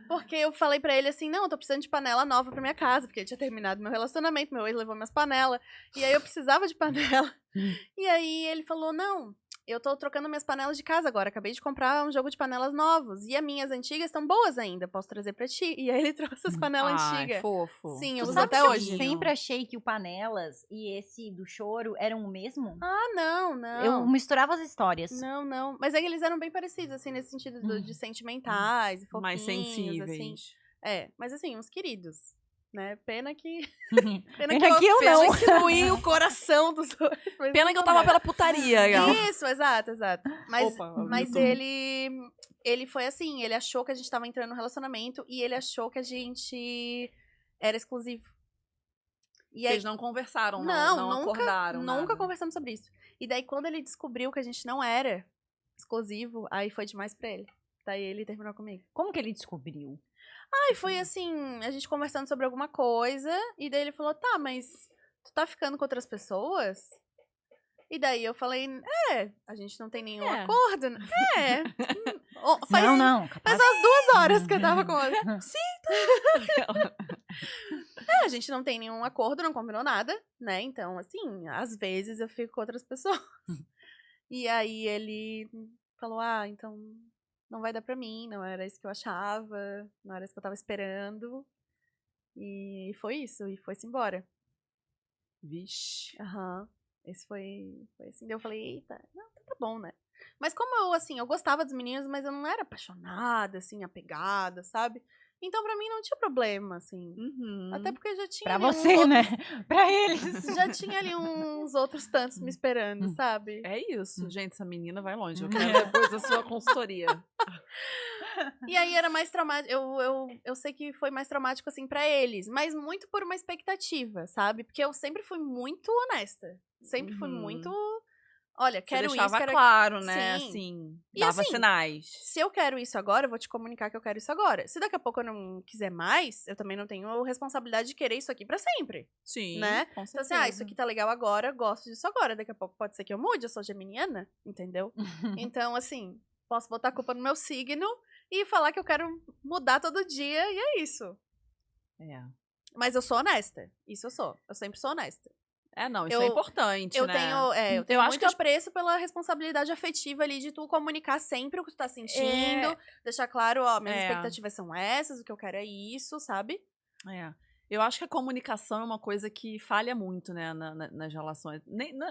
Porque eu falei pra ele assim, não, eu tô precisando de panela nova pra minha casa, porque ele tinha terminado meu relacionamento, meu ex levou minhas panelas, e aí eu precisava de panela. E aí ele falou, não, eu tô trocando minhas panelas de casa agora, acabei de comprar um jogo de panelas novos, e as minhas antigas estão boas ainda, posso trazer pra ti. E aí ele trouxe as panelas Ai, antigas. fofo. Sim, Tu eu uso sabe até que hoje. eu sempre achei que o Panelas e esse do Choro eram o mesmo? Ah, não. Eu misturava as histórias. Não. Mas é que eles eram bem parecidos, assim, nesse sentido de sentimentais e fofinhos, Mais assim. sensíveis. É, mas assim, uns queridos, né? Pena que... Pena que eu não. insinuei o coração dos outros. mas Pena não que eu deu. tava pela putaria, Gal. Isso, exato. Mas, Opa, mas YouTube. ele foi assim, ele achou que a gente tava entrando no relacionamento e ele achou que a gente era exclusivo. E aí, Vocês não conversaram, Não, não nunca- acordaram nunca nada. conversamos sobre isso. E daí, quando ele descobriu que a gente não era exclusivo, aí foi demais pra ele. Daí ele terminou comigo. Como que ele descobriu? Aí foi assim, a gente conversando sobre alguma coisa, e daí ele falou, tá, mas tu tá ficando com outras pessoas? E daí eu falei, a gente não tem nenhum É. acordo. Né? Faz, Não. faz umas 2 horas que eu tava com ele. A gente não tem nenhum acordo, não combinou nada, né? Então, assim, às vezes eu fico com outras pessoas. E aí ele falou, então não vai dar pra mim, não era isso que eu achava, não era isso que eu tava esperando. E foi isso, e foi-se embora. Vixe. Aham. Esse foi assim. Daí eu falei, eita, não, tá bom, né? Mas como eu, assim, eu gostava dos meninos, mas eu não era apaixonada, assim, apegada, sabe? Então pra mim não tinha problema, assim. Uhum. Até porque já tinha Pra ali uns você, outros- né? Pra eles. Já tinha ali uns outros tantos me esperando, sabe? É isso, gente, essa menina vai longe. Eu quero depois a sua consultoria. E aí era mais traumático. Eu sei que foi mais traumático, assim, pra eles. Mas muito por uma expectativa, sabe? Porque eu sempre fui muito honesta. Sempre fui Uhum. muito. Olha, Você quero isso, deixava quero claro, né? Sim. Assim, E dava assim, sinais. Se eu quero isso agora, eu vou te comunicar que eu quero isso agora. Se daqui a pouco eu não quiser mais, eu também não tenho responsabilidade de querer isso aqui pra sempre. Sim, Né? com Então, certeza. assim, isso aqui tá legal agora, gosto disso agora. Daqui a pouco pode ser que eu mude, eu sou geminiana, entendeu? Então, assim, posso botar a culpa no meu signo e falar que eu quero mudar todo dia, e é isso. É. Mas eu sou honesta. Isso eu sou. Eu sempre sou honesta. Não, isso Eu- é importante, Eu né? tenho, eu tenho acho muito que as- apreço pela responsabilidade afetiva ali de tu comunicar sempre o que tu tá sentindo, deixar claro, ó, minhas É. expectativas são essas, o que eu quero é isso, sabe? Eu acho que a comunicação é uma coisa que falha muito, né, nas relações.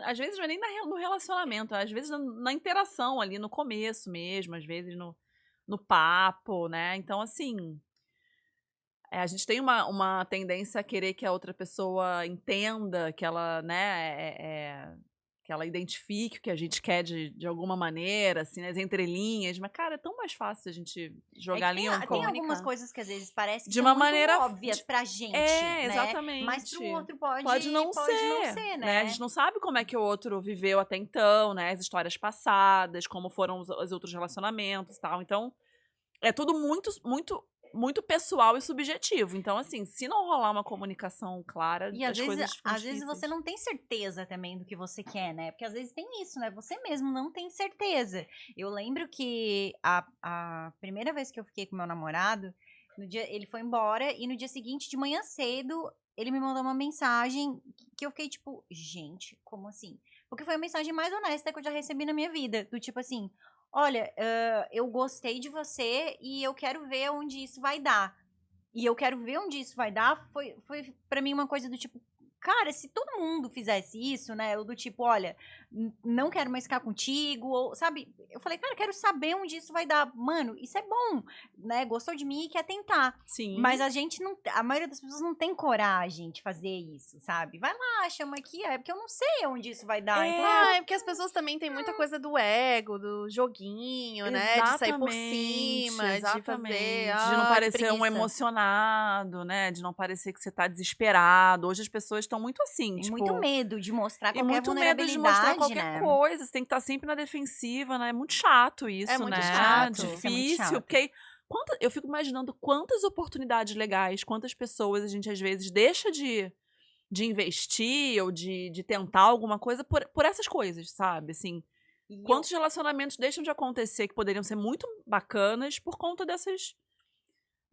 Às vezes não é nem no relacionamento, às vezes na interação ali, no começo mesmo, às vezes no papo, né? Então, assim, a gente tem uma tendência a querer que a outra pessoa entenda, que ela, né, que ela identifique o que a gente quer de alguma maneira, assim, nas entrelinhas. Mas, cara, é tão mais fácil a gente jogar ali um tem algumas coisas que às vezes parecem que De são uma muito maneira óbvias pra gente, né? exatamente. Mas pro outro pode não ser, né? A gente não sabe como é que o outro viveu até então, né? As histórias passadas, como foram os outros relacionamentos e tal. Então, é tudo muito pessoal e subjetivo. Então, assim, se não rolar uma comunicação clara, E as coisas ficam às vezes difíceis. você não tem certeza também do que você quer, né? Porque às vezes tem isso, né? Você mesmo não tem certeza. Eu lembro que a primeira vez que eu fiquei com meu namorado, ele foi embora e no dia seguinte, de manhã cedo, ele me mandou uma mensagem que eu fiquei tipo, gente, como assim? Porque foi a mensagem mais honesta que eu já recebi na minha vida. Do tipo assim, olha, eu gostei de você e eu quero ver onde isso vai dar. E eu quero ver onde isso vai dar, foi pra mim uma coisa do tipo, cara, se todo mundo fizesse isso, né, ou do tipo, olha, não quero mais ficar contigo, ou, sabe, eu falei, cara, quero saber onde isso vai dar, mano, isso é bom, né, gostou de mim e quer tentar, Sim. mas a maioria das pessoas não tem coragem de fazer isso, sabe, vai lá, chama aqui, porque eu não sei onde isso vai dar, então, É porque as pessoas também têm muita coisa do ego, do joguinho, né? De sair por cima, de fazer. De não que parecer um preguiça. emocionado, né? De não parecer que você tá desesperado. Hoje as pessoas estão muito assim, Tem tipo... muito medo de mostrar E qualquer muito medo de mostrar vulnerabilidade, qualquer né? coisa. Você tem que estar sempre na defensiva, né? É muito chato isso, muito né? chato. Isso é muito Difícil. chato. Porque aí, eu fico imaginando quantas oportunidades legais, quantas pessoas a gente às vezes deixa de investir ou de tentar alguma coisa por essas coisas, sabe? Assim, E quantos relacionamentos deixam de acontecer que poderiam ser muito bacanas por conta dessas...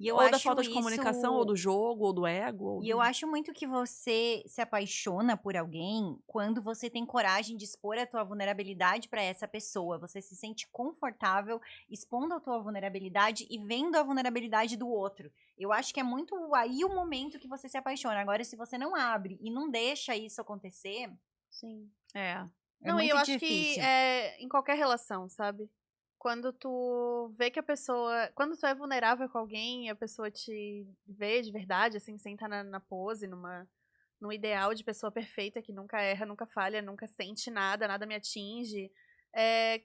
eu Ou da acho falta de comunicação, ou isso... do jogo, ou do ego. Ou E eu do... acho muito que você se apaixona por alguém quando você tem coragem de expor a tua vulnerabilidade para essa pessoa. Você se sente confortável expondo a tua vulnerabilidade e vendo a vulnerabilidade do outro. Eu acho que é muito aí o momento que você se apaixona. Agora, se você não abre e não deixa isso acontecer, Sim. É. é Não, e muito eu acho que difícil. é em qualquer relação, sabe? Quando tu vê que a pessoa. Quando tu é vulnerável com alguém e a pessoa te vê de verdade, assim, senta na pose, num ideal de pessoa perfeita que nunca erra, nunca falha, nunca sente nada, nada me atinge.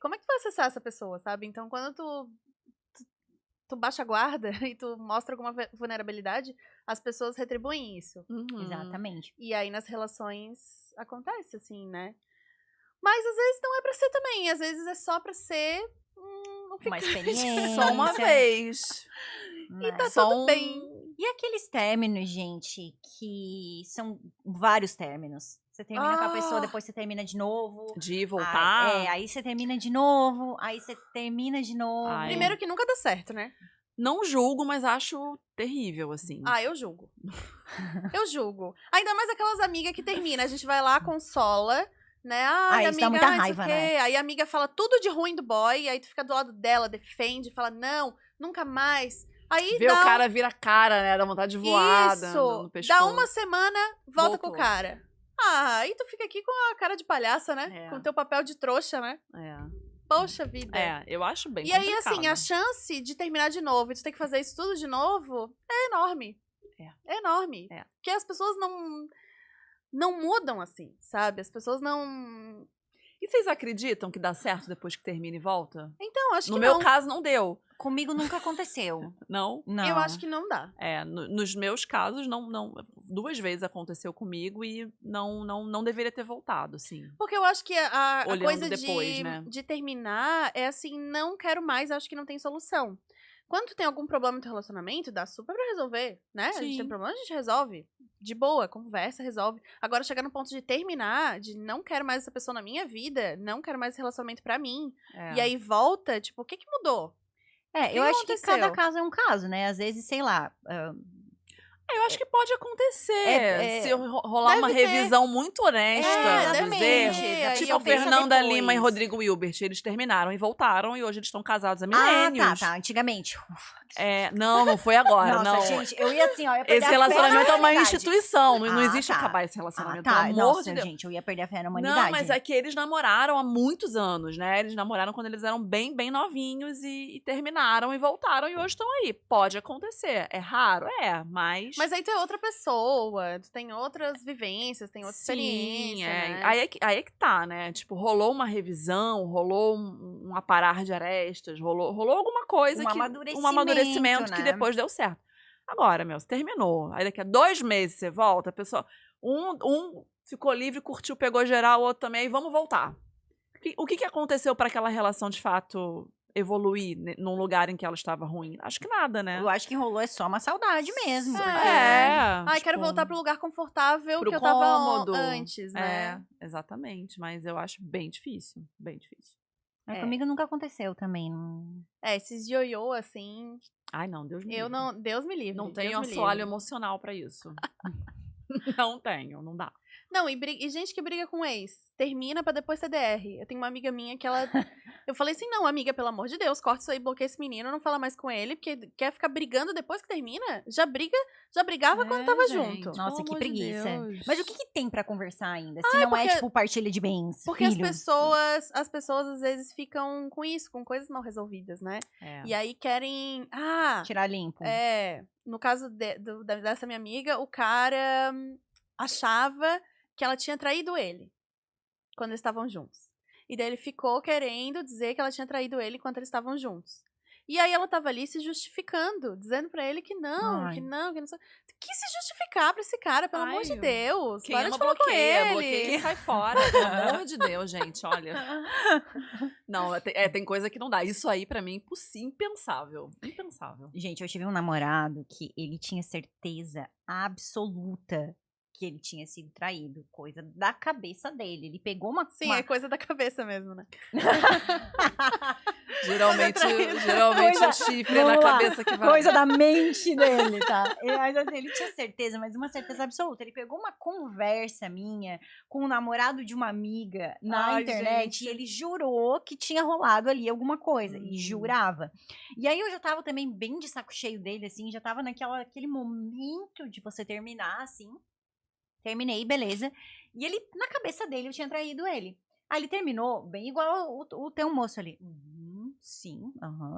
Como é que tu vai acessar essa pessoa, sabe? Então, quando tu baixa a guarda e tu mostra alguma vulnerabilidade, as pessoas retribuem isso. Uhum. Exatamente. E aí nas relações acontece, assim, né? Mas às vezes não é pra ser também, às vezes é só pra ser um Uma ficante. experiência. Só uma vez. E tá Só tudo um- bem. E aqueles términos, gente, que são vários términos. Você termina com a pessoa, Ah. depois você termina de novo. De voltar. Aí você termina de novo, aí você termina de novo. Ai. Primeiro que nunca dá certo, né? Não julgo, mas acho terrível, assim. Ah, eu julgo. Eu julgo. Ainda mais aquelas amigas que termina. A gente vai lá, consola, né? Ai, isso amiga, dá muita ai, não sei raiva, o quê. né? Aí a amiga fala tudo de ruim do boy, aí tu fica do lado dela, defende, fala, não, nunca mais. Aí Vê dá o cara vira cara, né? Dá vontade de voar no Isso! pescoço. Dá uma semana, volta com o Voltou. cara. Ah, aí tu fica aqui com a cara de palhaça, né? É. Com o teu papel de trouxa, né? Poxa vida. Eu acho bem E aí, complicado. assim, a chance de terminar de novo e tu ter que fazer isso tudo de novo é enorme. É enorme. É. Porque as pessoas não mudam assim, sabe? As pessoas não... E vocês acreditam que dá certo depois que termina e volta? Então, acho No que meu não. caso, não deu. Comigo nunca aconteceu. Não? Não. Eu acho que não dá. Nos meus casos, não. 2 vezes aconteceu comigo e não deveria ter voltado, assim. Porque eu acho que a Olhando coisa depois, né? de terminar é assim, não quero mais, acho que não tem solução. Quando tu tem algum problema no teu relacionamento, dá super pra resolver, né? A gente tem Sim. problema, a gente resolve. De boa, conversa, resolve. Agora, chegar no ponto de terminar, de não quero mais essa pessoa na minha vida, não quero mais esse relacionamento pra mim. E aí volta, tipo, o que mudou? Eu acho que aconteceu? cada caso é um caso, né? Às vezes, sei lá. Eu acho que pode acontecer. Se rolar Deve uma ter. revisão muito honesta dos exatamente. erros. Aí Tipo eu a penso Fernanda depois. Lima e Rodrigo Wilbert. Eles terminaram e voltaram e hoje eles estão casados há Ah, milênios. tá. Antigamente. Não foi agora. Nossa, não. gente, eu ia assim, ó. Eu ia perder Esse a fé na relacionamento é uma humanidade. instituição. Não Ah, existe tá. acabar esse relacionamento. Tá. Pelo amor Nossa, de Deus. gente, eu ia perder a fé na humanidade. Não, mas é que eles namoraram há muitos anos, né? Eles namoraram quando eles eram bem, bem novinhos e terminaram e voltaram e hoje estão aí. Pode acontecer. É raro? mas... Mas aí tu é outra pessoa, tu tem outras vivências, tem outra Sim, experiência, né? Aí é que tá, né? Tipo, rolou uma revisão, rolou um aparar de arestas, rolou alguma coisa Um um amadurecimento que né? depois deu certo. Agora, você terminou. Aí daqui a 2 meses você volta, a pessoa. Um ficou livre, curtiu, pegou geral, o outro também, e vamos voltar. O que aconteceu para aquela relação de fato evoluir num lugar em que ela estava ruim? Acho que nada, né? Eu acho que rolou só uma saudade mesmo. É. Porque... Ai, quero tipo, voltar pro lugar confortável pro que eu tava cômodo. antes, né? Exatamente. Mas eu acho bem difícil. Bem difícil. Mas comigo nunca aconteceu também. Não... Esses ioiô, assim, Ai, não, Deus me eu livre. não... Deus me livre. Não Deus tenho me assoalho livre. emocional pra isso. Não tenho, não dá. Não, e gente que briga com ex, termina pra depois ser DR. Eu tenho uma amiga minha que ela... Eu falei assim, não, amiga, pelo amor de Deus, corta isso aí, bloqueia esse menino, não fala mais com ele, porque quer ficar brigando depois que termina? Já brigava quando tava gente, junto. Nossa, pelo que amor de preguiça. Deus. Mas o que tem pra conversar ainda? Se não é, porque- tipo, partilha de bens, Porque as filhos. pessoas às vezes ficam com isso, com coisas mal resolvidas, né? É. E aí querem... Tirar limpo. No caso dessa minha amiga, o cara achava que ela tinha traído ele quando eles estavam juntos. E daí ele ficou querendo dizer que ela tinha traído ele enquanto eles estavam juntos. E aí ela tava ali se justificando, dizendo pra ele que não, Ai. que não, que não sei. Que se justificar pra esse cara, pelo amor de Ai, Deus. Quem Para ama de falar com bloqueia ele. e sai fora, pelo amor de Deus, gente, olha. Não, tem coisa que não dá. Isso aí, pra mim, impensável. Impensável. Gente, eu tive um namorado que ele tinha certeza absoluta que ele tinha sido traído. Coisa da cabeça dele. Ele pegou uma... Sim, é coisa da cabeça mesmo, né? Geralmente Coisa- o chifre é na Vamos lá, cabeça que vai. coisa da mente dele, tá? Mas assim, ele tinha certeza, mas uma certeza absoluta. Ele pegou uma conversa minha com o namorado de uma amiga na Ai, internet gente. e ele jurou que tinha rolado ali alguma coisa. E jurava. E aí eu já tava também bem de saco cheio dele, assim, já tava naquele momento de você terminar, assim. Terminei, beleza. E ele, na cabeça dele, eu tinha traído ele. Aí ele terminou bem igual o teu moço ali. Sim,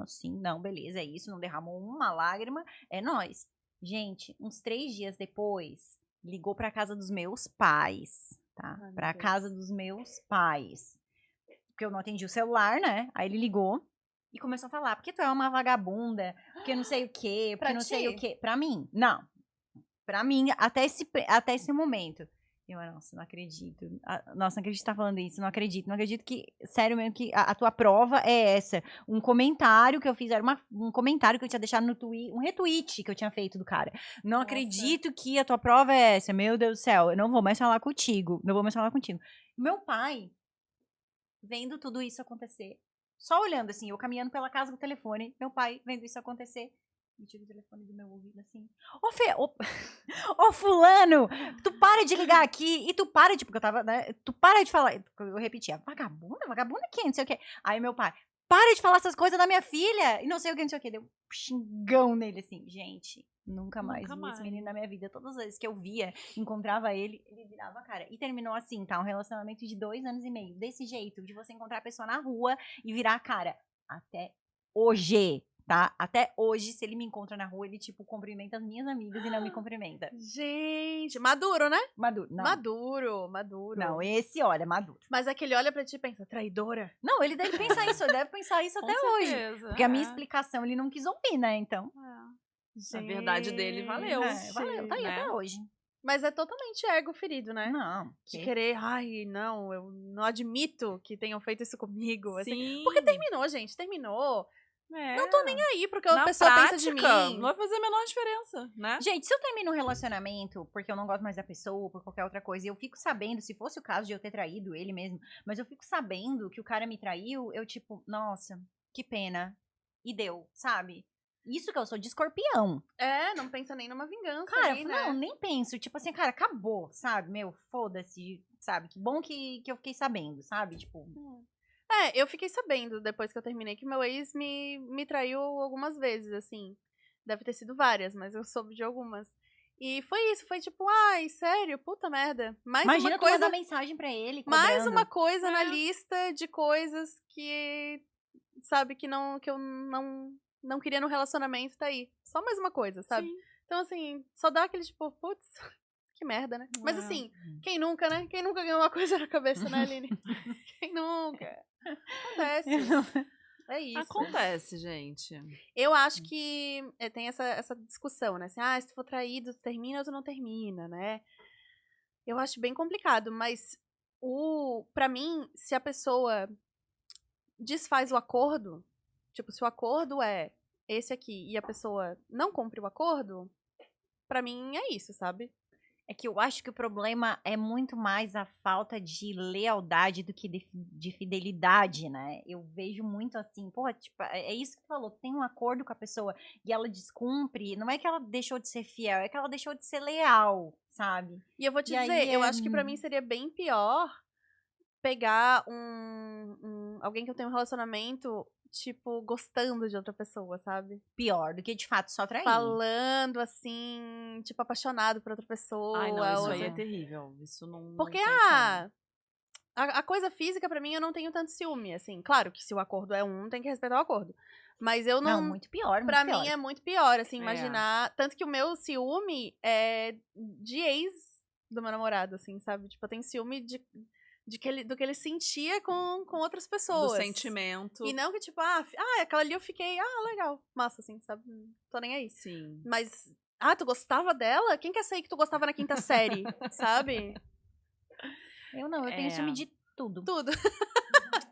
sim, não, beleza, é isso, não derramou uma lágrima, é nóis. Gente, uns 3 dias depois, ligou pra casa dos meus pais, tá? Ai, meu Pra Deus. casa dos meus pais. Porque eu não atendi o celular, né? Aí ele ligou e começou a falar, porque tu é uma vagabunda, porque não sei o quê, porque Pra não sei o ti? quê. Pra mim, não. Pra mim, até esse momento. Eu, nossa, não acredito. Nossa, não acredito que você tá falando isso. Não acredito. Não acredito que, sério mesmo, que a tua prova é essa. Um comentário que eu fiz, era um comentário que eu tinha deixado no Twitter, um retweet que eu tinha feito do cara. Não Nossa. acredito que a tua prova é essa. Meu Deus do céu, eu não vou mais falar contigo. Não vou mais falar contigo. Meu pai, vendo tudo isso acontecer, só olhando assim, eu caminhando pela casa com o telefone, meu pai vendo isso acontecer, me tira o telefone do meu ouvido assim. Ô, Fê, ô fulano, tu para de ligar aqui e tu para de, porque eu tava, né, tu para de falar, eu repetia, vagabunda quem, não sei o que. Aí meu pai, para de falar essas coisas da minha filha, e não sei o que, não sei o que, deu um xingão nele assim, gente, nunca mais Nunca vi mais. esse menino na minha vida, todas as vezes que eu via, encontrava ele, ele virava a cara, e terminou assim, tá, um relacionamento de 2 anos e meio, desse jeito, de você encontrar a pessoa na rua e virar a cara, até hoje, tá? Até hoje, se ele me encontra na rua, ele, tipo, cumprimenta as minhas amigas e não me cumprimenta. Gente, maduro, né? Maduro. Não, Maduro. não, esse, olha, maduro. Mas aquele olha pra ti e pensa, traidora. Não, ele deve pensar isso, ele deve pensar isso Com até hoje. certeza, Porque a minha é. explicação ele não quis ouvir, né? Então. A verdade dele valeu. Valeu, tá aí né? até hoje. Mas é totalmente ego ferido, né? Não. De querer, ai, não, eu não admito que tenham feito isso comigo. Assim. Sim. Porque terminou, gente, terminou. É. Não tô nem aí porque a Na pessoa prática, pensa de mim. não vai fazer a menor diferença, né? Gente, se eu termino um relacionamento porque eu não gosto mais da pessoa, por qualquer outra coisa, e eu fico sabendo, se fosse o caso de eu ter traído ele mesmo, mas eu fico sabendo que o cara me traiu, eu tipo, nossa, que pena. E deu, sabe? Isso que eu sou de escorpião. É, não pensa nem numa vingança Cara, ali, não, né? nem penso. Tipo assim, cara, acabou, sabe? Meu, foda-se, sabe? Que bom que eu fiquei sabendo, sabe? Tipo, É, eu fiquei sabendo, depois que eu terminei, que meu ex me traiu algumas vezes, assim. Deve ter sido várias, mas eu soube de algumas. E foi isso, foi tipo, ai, sério, puta merda. Mais imagina uma tu coisa, mandar mensagem pra ele, mais cobrando. uma coisa na É. lista de coisas que, sabe, que eu não queria no relacionamento, tá aí. Só mais uma coisa, sabe? Sim. Então, assim, só dá aquele tipo, putz, que merda, né? Mas É. assim, quem nunca, né? Quem nunca ganhou uma coisa na cabeça, né, Aline? Quem nunca? Acontece. É isso. Acontece, gente. Eu acho que tem essa discussão, né? Assim, se tu for traído, tu termina ou tu não termina, né? Eu acho bem complicado, mas pra mim, se a pessoa desfaz o acordo, tipo, se o acordo é esse aqui e a pessoa não cumpre o acordo, pra mim é isso, sabe? É que eu acho que o problema é muito mais a falta de lealdade do que de fidelidade, né? Eu vejo muito assim, porra, tipo, é isso que tu falou, tem um acordo com a pessoa e ela descumpre, não é que ela deixou de ser fiel, é que ela deixou de ser leal, sabe? E eu vou te E aí dizer, eu é- acho que pra mim seria bem pior pegar alguém que eu tenho um relacionamento, tipo, gostando de outra pessoa, sabe? Pior do que de fato só trair. Falando assim, tipo, apaixonado por outra pessoa. Ai, não, isso ou aí é assim. terrível. Isso não. Porque, não tem como. a coisa física, pra mim, eu não tenho tanto ciúme, assim. Claro que se o acordo é tem que respeitar o acordo. Mas eu Não, não. muito pior, muito Pra pior. mim é muito pior, assim, É. imaginar. Tanto que o meu ciúme é de ex do meu namorado, assim, sabe? Tipo, eu tenho ciúme de do que ele sentia com outras Do pessoas. sentimento. E não que, tipo, aquela ali eu fiquei, legal, massa, assim, sabe? Tô nem aí. Sim. Mas, tu gostava dela? Quem quer sair que tu gostava na quinta série, sabe? Eu não, eu tenho ciúme É. de tudo. Tudo.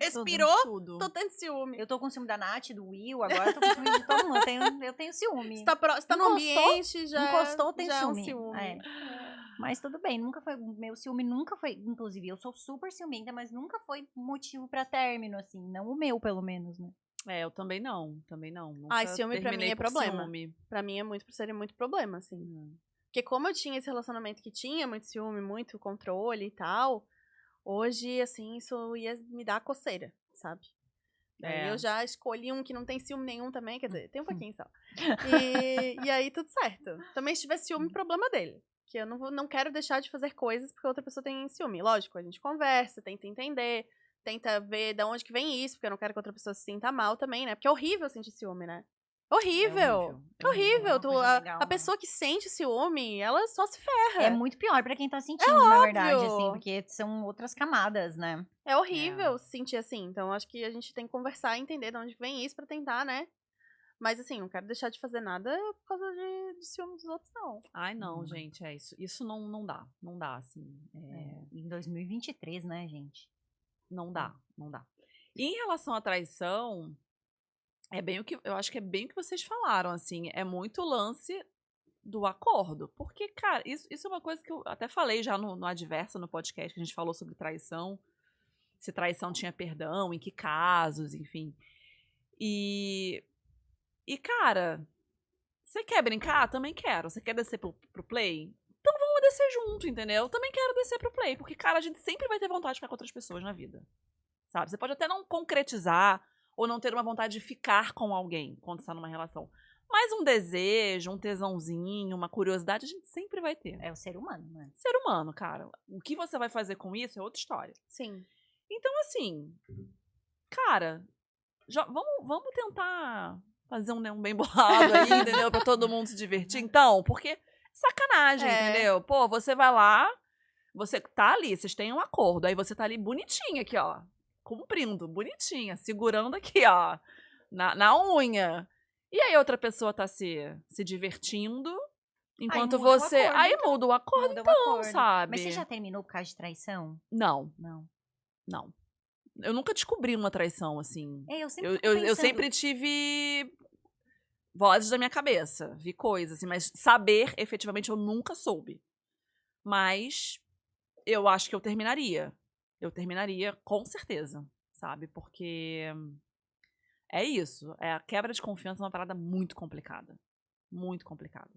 Respirou, Tudo. tô tendo ciúme. Eu tô com ciúme da Nath, do Will, agora eu tô com ciúme de todo mundo. Eu tenho ciúme. Se tá no Encostou, ambiente, Encostou, tem já é um ciúme. ciúme. É. Mas tudo bem, meu ciúme nunca foi, inclusive, eu sou super ciumenta, mas nunca foi motivo pra término, assim, não o meu, pelo menos, né? Eu também não. Nunca Ciúme pra mim terminei é por problema. ciúme. Pra mim seria muito problema, assim. Porque como eu tinha esse relacionamento que tinha muito ciúme, muito controle e tal, hoje, assim, isso ia me dar coceira, sabe? Daí eu já escolhi um que não tem ciúme nenhum também, quer dizer, tem um pouquinho só. E aí tudo certo. Também se tiver ciúme, problema dele. Que eu não quero deixar de fazer coisas porque outra pessoa tem ciúme. Lógico, a gente conversa, tenta entender, tenta ver de onde que vem isso, porque eu não quero que outra pessoa se sinta mal também, né? Porque é horrível sentir ciúme, né? Horrível! É Horrível! uma coisa legal, A pessoa que sente ciúme, ela só se ferra. É muito pior pra quem tá sentindo, na verdade, óbvio. assim, porque são outras camadas, né? É horrível se sentir assim. Então, acho que a gente tem que conversar e entender de onde vem isso pra tentar, né? Mas, assim, não quero deixar de fazer nada por causa de ciúme dos outros, não. Ai, não, gente, é isso. Isso não dá. Não dá, assim. Em 2023, né, gente? Não dá. E em relação à traição, eu acho que é bem o que vocês falaram, assim. É muito o lance do acordo. Porque, cara, isso é uma coisa que eu até falei já no Adversa, no podcast, que a gente falou sobre traição. Se traição tinha perdão, em que casos, enfim. E cara, você quer brincar? Também quero. Você quer descer pro play? Então vamos descer junto, entendeu? Eu também quero descer pro play. Porque, cara, a gente sempre vai ter vontade de ficar com outras pessoas na vida. Sabe? Você pode até não concretizar ou não ter uma vontade de ficar com alguém quando está numa relação. Mas um desejo, um tesãozinho, uma curiosidade, a gente sempre vai ter. É o ser humano, né? Ser humano, cara. O que você vai fazer com isso é outra história. Sim. Então, assim, cara, vamos tentar fazer um bem bolado aí, entendeu? Pra todo mundo se divertir. Então, porque sacanagem, entendeu? Pô, você vai lá, você tá ali, vocês têm um acordo, aí você tá ali bonitinha aqui, ó, cumprindo, bonitinha, segurando aqui, ó, na unha. E aí outra pessoa tá se divertindo, enquanto muda o você... acordo, Aí então. muda o acordo, Muda o então, acordo. sabe? Mas você já terminou por causa de traição? Não. Não. Eu nunca descobri uma traição, assim. Eu sempre fico Eu pensando. sempre tive vozes da minha cabeça, vi coisas, assim, mas saber, efetivamente, eu nunca soube. Mas eu acho que eu terminaria. Eu terminaria com certeza, sabe? Porque é isso. A quebra de confiança é uma parada muito complicada. Muito complicada.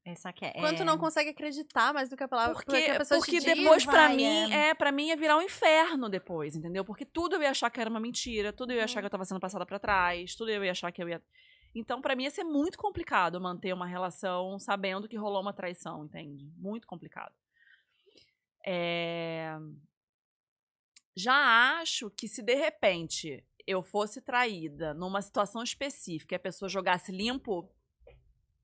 Essa que é. Quando tu não consegue acreditar mais do que a palavra, porque a pessoa Porque te diz, depois, pra vai, mim, pra mim ia virar um inferno depois, entendeu? Porque tudo eu ia achar que era uma mentira, tudo eu ia achar que eu tava sendo passada pra trás, tudo eu ia achar que eu ia... Então, pra mim, ia ser muito complicado manter uma relação sabendo que rolou uma traição, entende? Muito complicado. Já acho que se, de repente, eu fosse traída numa situação específica e a pessoa jogasse limpo,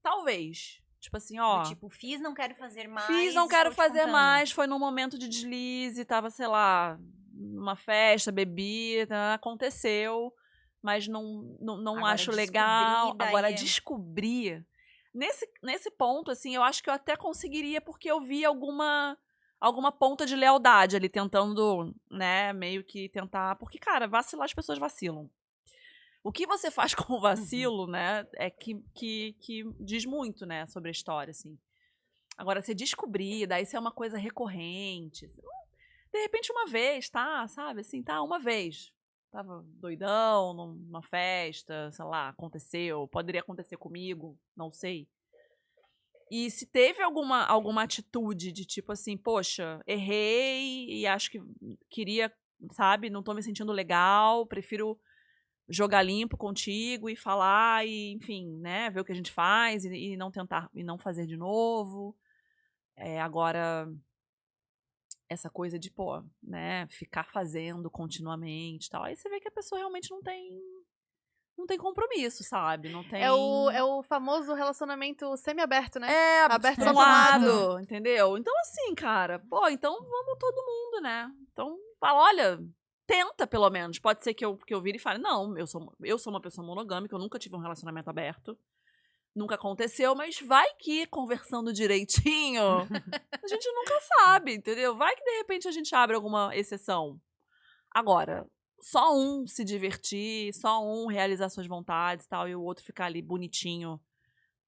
talvez... Tipo assim, ó... Tipo, fiz, não quero fazer mais. Fiz, não quero estou te fazer contando. mais. Foi num momento de deslize, tava, sei lá, numa festa, bebi, aconteceu, mas não Agora acho descobrir, legal. daí Agora, é- descobrir. Nesse ponto, assim, eu acho que eu até conseguiria, porque eu vi alguma ponta de lealdade ali, tentando, né, meio que tentar... Porque, cara, vacilar, as pessoas vacilam. O que você faz com o vacilo, né, é que diz muito, né, sobre a história, assim. Agora, você descobrir, daí isso é uma coisa recorrente. De repente, uma vez, tá, sabe, assim, tá, uma vez. Tava doidão, numa festa, sei lá, aconteceu, poderia acontecer comigo, não sei. E se teve alguma atitude de tipo assim, poxa, errei e acho que queria, sabe, não tô me sentindo legal, prefiro jogar limpo contigo e falar e, enfim, né, ver o que a gente faz e não tentar, e não fazer de novo. Agora, essa coisa de, pô, né, ficar fazendo continuamente e tal, aí você vê que a pessoa realmente não não tem compromisso, sabe? Não tem... É o famoso relacionamento semi-aberto, né? É, Aberto por um só pra um lado. lado, entendeu? Então, assim, cara, pô, então vamos todo mundo, né? Então, fala, olha, tenta pelo menos. Pode ser que eu vire e fale, não, eu sou uma pessoa monogâmica, eu nunca tive um relacionamento aberto. Nunca aconteceu, mas vai que conversando direitinho, a gente nunca sabe, entendeu? Vai que de repente a gente abre alguma exceção. Agora, só um se divertir, só um realizar suas vontades e tal, e o outro ficar ali bonitinho,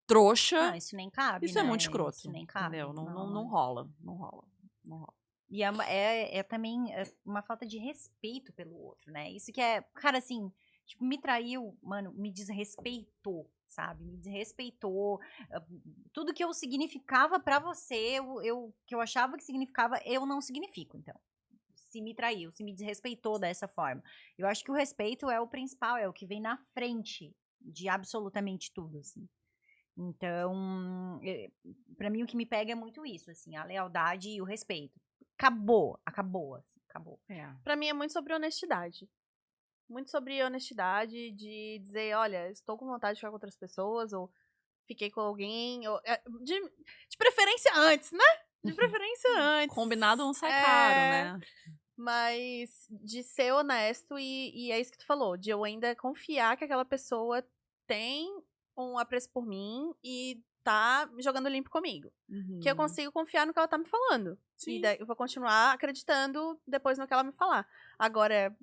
trouxa, Não, isso nem cabe, isso é né? muito escroto. Isso nem cabe. Entendeu? Não rola. Não rola. Não rola. E é também uma falta de respeito pelo outro, né? Isso que é, cara, assim, tipo, me traiu, mano, me desrespeitou, sabe? Me desrespeitou. Tudo que eu significava pra você, que eu achava que significava, eu não significo, então. Se me traiu, se me desrespeitou dessa forma. Eu acho que o respeito é o principal, é o que vem na frente de absolutamente tudo, assim. Então, pra mim o que me pega é muito isso, assim, a lealdade e o respeito. Acabou, assim, acabou. Pra mim é muito sobre honestidade. Muito sobre honestidade de dizer, olha, estou com vontade de ficar com outras pessoas, ou fiquei com alguém, ou, de preferência antes, né? De preferência antes. Combinado não sai É, caro, né? Mas de ser honesto e é isso que tu falou, de eu ainda confiar que aquela pessoa tem um apreço por mim e tá jogando limpo comigo. Que eu consigo confiar no que ela tá me falando. Sim. E daí eu vou continuar acreditando depois no que ela me falar. Agora,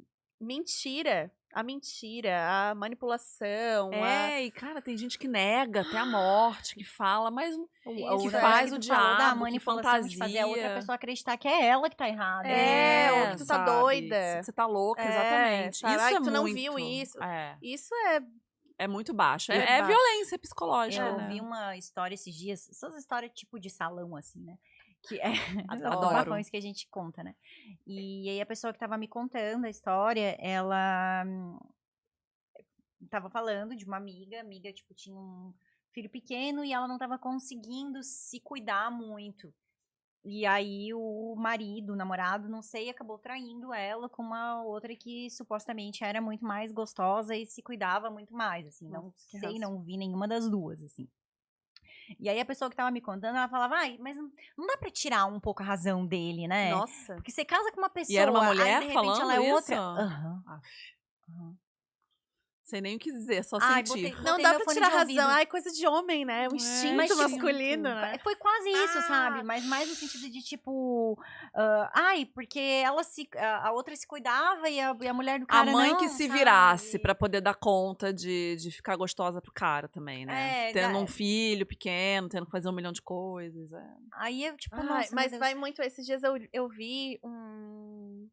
a mentira, a manipulação, E cara, tem gente que nega até a morte, que fala, mas Isso, que é faz que o tu falou da diabo, que manipulação de fazer a outra fantasia. pessoa acreditar que é ela que tá errada. ou que tu tá sabe? doida. Você tá louca, exatamente. Sabe? Isso Ai, é tu não muito. viu isso. Isso É muito baixo. É É baixo. violência psicológica, Eu né? vi uma história esses dias, essas histórias tipo de salão, assim, né? Que é Adoro. babafões que a gente conta, né? E aí a pessoa que tava me contando a história, ela tava falando de uma amiga, tipo, tinha um filho pequeno e ela não tava conseguindo se cuidar muito. E aí o marido, o namorado, não sei, acabou traindo ela com uma outra que supostamente era muito mais gostosa e se cuidava muito mais, assim. Não Nossa, que sei, ranço. não vi nenhuma das duas, assim. E aí a pessoa que tava me contando, ela falava, ai, mas não dá pra tirar um pouco a razão dele, né? Nossa. Porque você casa com uma pessoa, E era uma aí mulher de repente falando ela é isso? outra. Aham. Sei nem o que dizer, só Ai, sentir. Não botei dá meu pra fone tirar de ouvido. razão. Ai, coisa de homem, né? O instinto instinto. masculino, né? Foi quase isso, Ah. sabe? Mas mais no sentido de tipo, ai, porque a outra se cuidava e a mulher do A cara mãe não, que se sabe? virasse pra poder dar conta de ficar gostosa pro cara também, né? É, Tendo um filho pequeno, tendo que fazer um milhão de coisas. Aí eu, tipo, Ai, nossa, meu mas Deus. vai muito. Esses dias eu vi um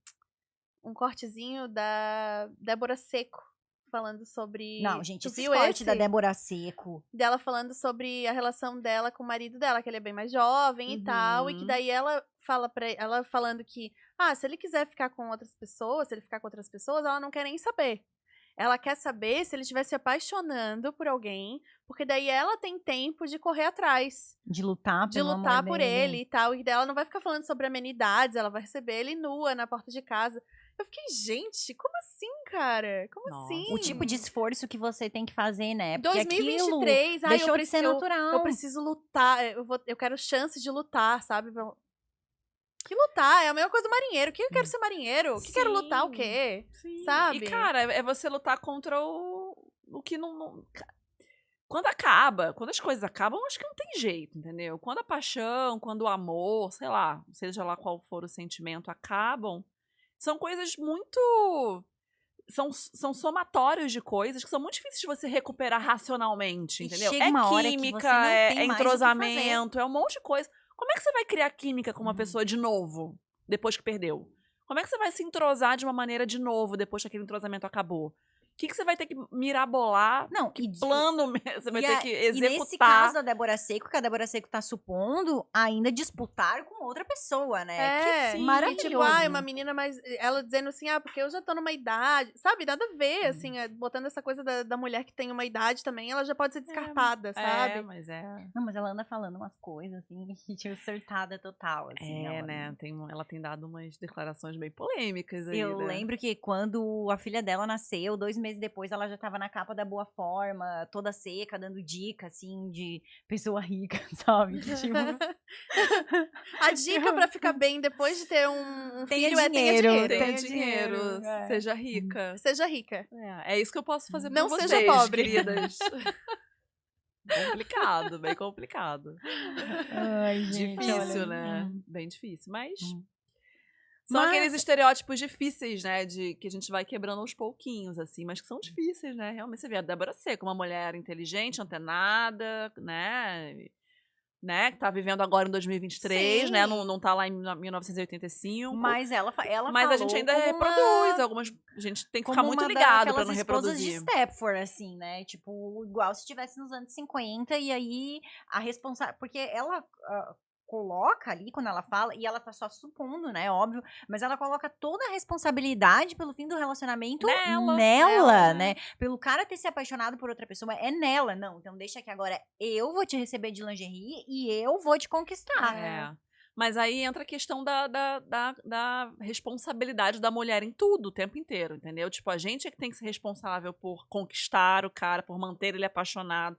cortezinho da Débora Seco falando sobre. Não, gente, Tu esse viu corte esse? da Débora Seco. Dela falando sobre a relação dela com o marido dela, que ele é bem mais jovem e tal, e que daí ela fala para ela falando que, se ele quiser ficar com outras pessoas, se ele ficar com outras pessoas, ela não quer nem saber. Ela quer saber se ele estiver se apaixonando por alguém, porque daí ela tem tempo de correr atrás, De lutar de pelo lutar amor por dele. ele e tal, e daí ela não vai ficar falando sobre amenidades, ela vai receber ele nua na porta de casa. Eu fiquei, gente, como assim, cara? Como Nossa. assim? O tipo de esforço que você tem que fazer, né? Porque 2023, aquilo deixou de ser natural. eu preciso lutar, eu quero chance de lutar, sabe? Que lutar? É a mesma coisa do marinheiro. O que eu quero ser marinheiro? O que quero lutar o quê? Sim. Sabe? E, cara, é você lutar contra o que não. Quando acaba, quando as coisas acabam, acho que não tem jeito, entendeu? Quando a paixão, quando o amor, sei lá, seja lá qual for o sentimento, acabam, são coisas muito. São somatórios de coisas que são muito difíceis de você recuperar racionalmente, E entendeu? chega uma hora que você não é tem mais o que entrosamento, é um monte de coisa. Como é que você vai criar química com uma pessoa de novo, depois que perdeu? Como é que você vai se entrosar de uma maneira de novo, depois que aquele entrosamento acabou? O que você vai ter que mirabolar? Não, Que plano você vai ter que executar? E nesse caso da Débora Seco, que a Débora Seco tá supondo ainda disputar com outra pessoa, né? É, que e maravilhoso. tipo, uma menina mais. Ela dizendo assim, porque eu já tô numa idade. Sabe? Nada a ver, assim, botando essa coisa da mulher que tem uma idade também, ela já pode ser descartada, sabe? Mas Não, mas ela anda falando umas coisas, assim, tipo, acertada total, assim. Ela tem dado umas declarações bem polêmicas aí, Eu né? lembro que quando a filha dela nasceu, 2 meses depois ela já tava na capa da Boa Forma, toda seca, dando dica, assim, de pessoa rica, sabe? Tipo, A dica pra ficar bem depois de ter um Tenha filho é tenha dinheiro, dinheiro. Tenha tenha dinheiro, dinheiro, é. seja rica. Seja rica. É isso que eu posso fazer Não por seja vocês, pobre. queridas. Complicado, bem complicado. Ai, gente, Difícil, olha. né? Bem difícil, mas... Hum. São Mas- aqueles estereótipos difíceis, né? De que a gente vai quebrando aos pouquinhos, assim, mas que são difíceis, né? Realmente, você vê a Débora Seco, uma mulher inteligente, antenada, né? Que tá vivendo agora em 2023, né? Sim. Não tá lá em 1985. Mas ela Mas a gente ainda reproduz. Algumas, a gente tem que ficar muito ligado pra não reproduzir. de Stepford, assim, né? Tipo, igual se estivesse nos anos 50 e aí a responsável... Porque ela coloca ali, quando ela fala, e ela tá só supondo, né? Óbvio, mas ela coloca toda a responsabilidade pelo fim do relacionamento nela, né? Pelo cara ter se apaixonado por outra pessoa, é nela. Não, então deixa que agora eu vou te receber de lingerie e eu vou te conquistar. É. Mas aí entra a questão da responsabilidade da mulher em tudo, o tempo inteiro, entendeu? Tipo, a gente é que tem que ser responsável por conquistar o cara, por manter ele apaixonado.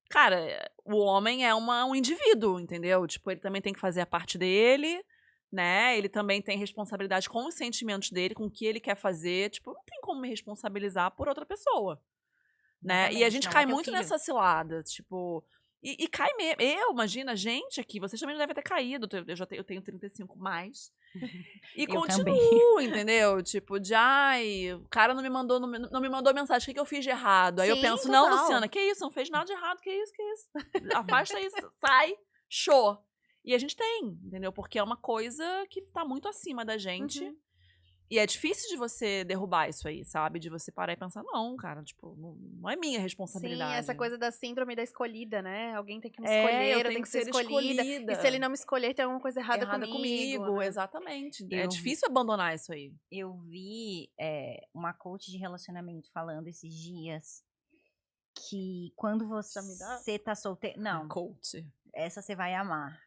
Cara, o homem é um indivíduo, entendeu? Tipo, ele também tem que fazer a parte dele, né? Ele também tem responsabilidade com os sentimentos dele, com o que ele quer fazer. Tipo, não tem como me responsabilizar por outra pessoa, né? E a Exatamente, gente não é cai teu muito filho. nessa cilada, tipo... E cai mesmo. Imagina, a gente aqui, vocês também já devem ter caído. Eu tenho 35 mais. E Eu continuo, entendeu? Tipo, o cara não me mandou mensagem. O que eu fiz de errado? Aí eu Sim, penso, não, total. Luciana, que isso? Não fez nada de errado, que isso? Afasta isso, sai, show. E a gente tem, entendeu? Porque é uma coisa que tá muito acima da gente. Uhum. E é difícil de você derrubar isso aí, sabe? De você parar e pensar, não, cara, tipo, não é minha Sim, responsabilidade. essa coisa da síndrome da escolhida, né? Alguém tem que me É, escolher, eu eu tenho tenho que que ser ser escolhida. escolhida. E se ele não me escolher, tem alguma coisa errada Errada comigo. comigo, né? exatamente. É Eu- difícil abandonar isso aí. Eu vi uma coach de relacionamento falando esses dias que quando Já me dá? você tá solteiro... Não, Coach. essa você vai amar.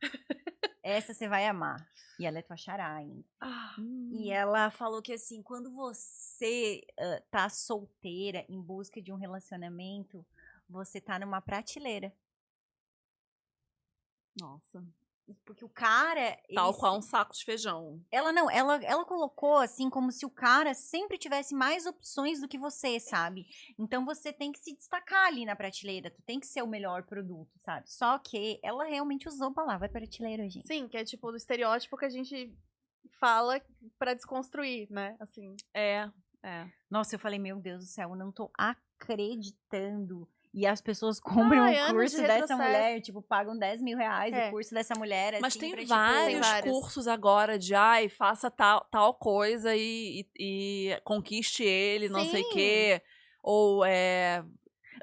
Essa você vai amar. E ela é tua xará ainda. E ela falou que assim, quando você tá solteira em busca de um relacionamento, você tá numa prateleira. Nossa. Porque o cara... Tal ele qual um saco de feijão. Ela colocou assim como se o cara sempre tivesse mais opções do que você, sabe? Então você tem que se destacar ali na prateleira, tu tem que ser o melhor produto, sabe? Só que ela realmente usou a palavra prateleira, gente. Sim, que é tipo do estereótipo que a gente fala pra desconstruir, né? Assim. É. Nossa, eu falei, meu Deus do céu, eu não tô acreditando. E as pessoas compram Ai, o anos curso de dessa retrocesso. mulher, tipo, pagam 10 mil reais É. o curso dessa mulher, Mas assim, tem pra, tipo, vários Tem vários. cursos agora de, faça tal coisa e conquiste ele, não sei o Sim. quê. Ou,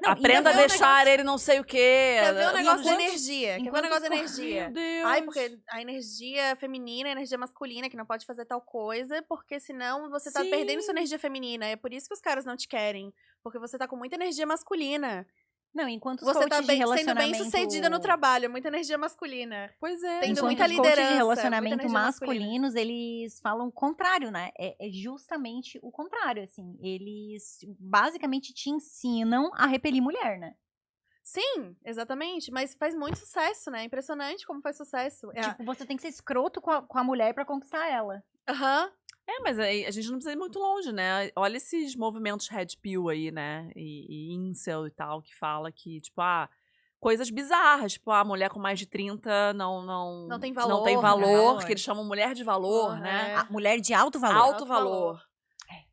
Não, aprenda a ainda vê um deixar negócio- ele não sei o quê. Quer ver o negócio da enquanto- energia? Quer ver o enquanto negócio da co- energia? Meu Deus. Ai, porque a energia feminina, a energia masculina, que não pode fazer tal coisa, porque senão você tá Sim. perdendo sua energia feminina. É por isso que os caras não te querem. Porque você tá com muita energia masculina. Não, enquanto os Você tá coaches de sendo bem relacionamento... sucedida no trabalho, muita energia masculina. Pois é. Tendo Enquanto muita os coaches liderança, de muita relacionamento energia masculina. masculinos, eles falam o contrário, né? É justamente o contrário, assim. Eles basicamente te ensinam a repelir mulher, né? Sim, exatamente. Mas faz muito sucesso, né? Impressionante como faz sucesso. Tipo, você tem que ser escroto com a mulher pra conquistar ela. Aham. Mas aí a gente não precisa ir muito longe, né? Olha esses movimentos Red Pill aí, né? E Incel e tal, que fala que, tipo, coisas bizarras. Tipo, a mulher com mais de 30 Não tem não tem valor, valor, né? que eles chamam mulher de valor, Uhum, né? é. A mulher de alto valor. Alto Alto valor. valor.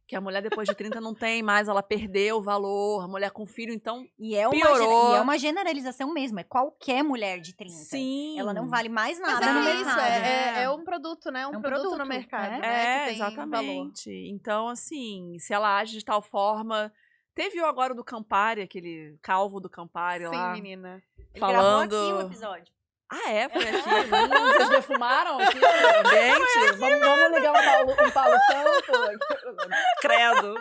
Que a mulher depois de 30 não tem mais, ela perdeu o valor. A mulher com filho, então, E é piorou. uma generalização mesmo. É qualquer mulher de 30. sim. Ela não vale mais Mas nada no é mercado. isso, né? é um produto, né? Um produto no mercado, né? Que tem valor. exatamente. Então, assim, se ela age de tal forma... Teve o agora do Campari, aquele calvo do Campari Sim, lá, menina. Ele falando... gravou aqui o episódio. Foi aqui. Vocês defumaram aqui no ambiente? Vamos ligar um Paulo Santo? Credo.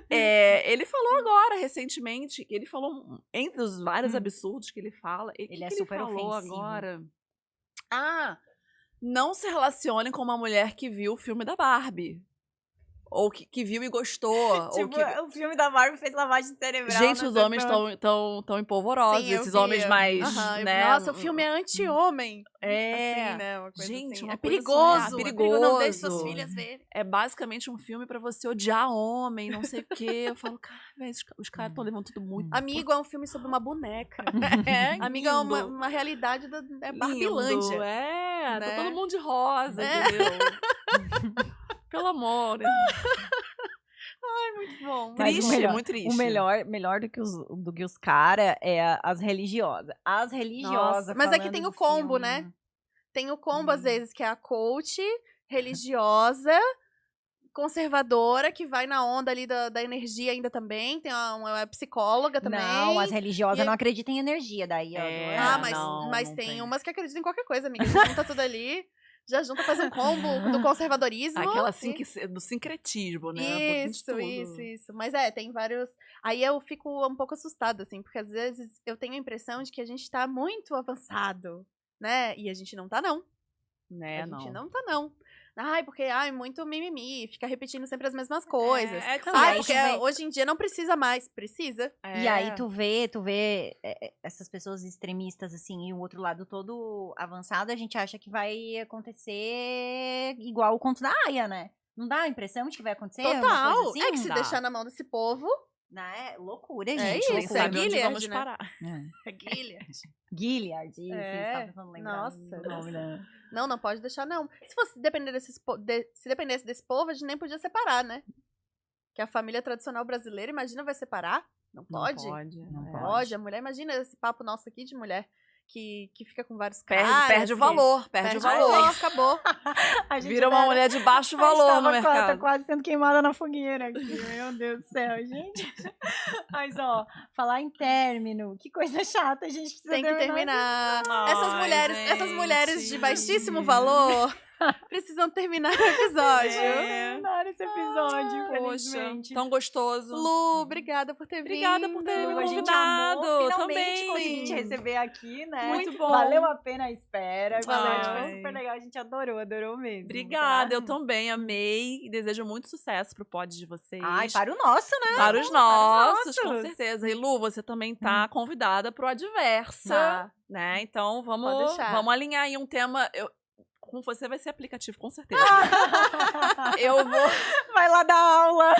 Ele falou agora, recentemente, ele falou, entre os vários absurdos que ele fala, Ele é que super falou ofensivo. agora? Não se relacione com uma mulher que viu o filme da Barbie. Ou que viu e gostou. ou Tipo, que... o filme da Marvel fez lavagem cerebral. Gente, nas os homens pessoas. tão empolvorosos. Sim, eu Esses vi, homens eu vi. mais, Aham, eu vi. né? Nossa, o filme é anti-homem. É. Assim, né? Uma coisa Gente, assim. uma É coisa perigoso. surreal, É perigoso. Não deixe suas perigoso. filhas verem. É basicamente um filme pra você odiar homem, não sei o quê. Eu falo, cara, velho, os caras estão levando tudo muito. Amigo é um filme sobre uma boneca. É, Amigo é lindo. uma realidade da Lindo, Barbilândia. É, né? tá todo mundo de rosa, É. entendeu? Pelo amor. Muito bom. Mas Triste, o melhor, muito triste. O melhor do que os caras é as religiosas. As religiosas. Nossa, mas aqui falando tem do o combo, filme. né? Tem o combo, às vezes, que é a coach religiosa, conservadora, que vai na onda ali da energia ainda também. Tem uma psicóloga também. Não, as religiosas E- não acreditam em energia daí, ó. É, Ah, não, mas não tem tem. umas que acreditam em qualquer coisa, amiga. Já junta tudo ali. Já junta, faz um combo do conservadorismo. Aquela e- do sincretismo, né? Um pouquinho de Isso, tudo. isso. Mas tem vários. Aí eu fico um pouco assustada, assim, porque às vezes eu tenho a impressão de que a gente tá muito avançado, né? E a gente não tá, não. Né, A gente não. não tá, não. Ai, porque, muito mimimi, fica repetindo sempre as mesmas coisas. É que Não, sabe, e aí Porque tu vê- hoje em dia não precisa mais. Precisa. E aí é. tu vê essas pessoas extremistas, assim, e o outro lado todo avançado, a gente acha que vai acontecer igual o conto da Aya, né? Não dá a impressão de que vai acontecer uma coisa Total. assim? É que se dá. deixar na mão desse povo, Né? Loucura, É gente. isso, Nem loucura. sabe onde Gilead, vamos né? parar. é Gilead. Gilead, isso, É, tava tentando lembrar nossa, do nome, né? Não pode deixar, não. Se fosse depender se dependesse desse povo, a gente nem podia separar, né? Que a família tradicional brasileira, imagina, vai separar? Não pode? Não pode. Não é. Pode. A mulher, imagina esse papo nosso aqui de mulher que fica com vários Perde, caras. perde o que- valor, perde o valor. acabou. A gente Vira uma mulher de baixo valor no Tá mercado. quase sendo queimada na fogueira aqui. Meu Deus do céu, gente. Mas, ó, falar em término, que coisa chata, a gente precisa Tem que terminar. Ai, Essas mulheres de gente. baixíssimo valor precisam terminar o episódio. É. terminar esse episódio, Poxa, felizmente. tão gostoso. Lu, obrigada por ter Obrigada vindo. por ter me A gente amou, convidado. finalmente Também. consegui te receber aqui, né? Muito bom. Valeu a pena a espera. O episódio Ai. foi super legal, a gente adorou mesmo. Obrigada, tá? eu também amei e desejo muito sucesso pro pod de vocês. Ai, para o nosso, né? Para os nossos, com nossos. certeza. E Lu, você também tá convidada pro Adversa, Tá. né? Então Pode vamos deixar. alinhar aí um tema. Com você vai ser aplicativo, com certeza. eu Vai lá dar aula.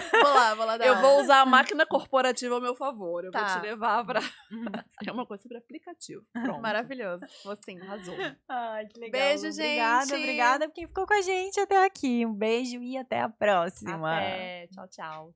Vou lá dar eu aula. vou usar a máquina corporativa ao meu favor. Eu Tá. vou te levar pra fazer uma coisa sobre aplicativo. Pronto. Maravilhoso. Você arrasou. Ai, que legal. Beijo, Obrigada, gente. obrigada por quem ficou com a gente até aqui. Um beijo e até a próxima. Até. Tchau, tchau.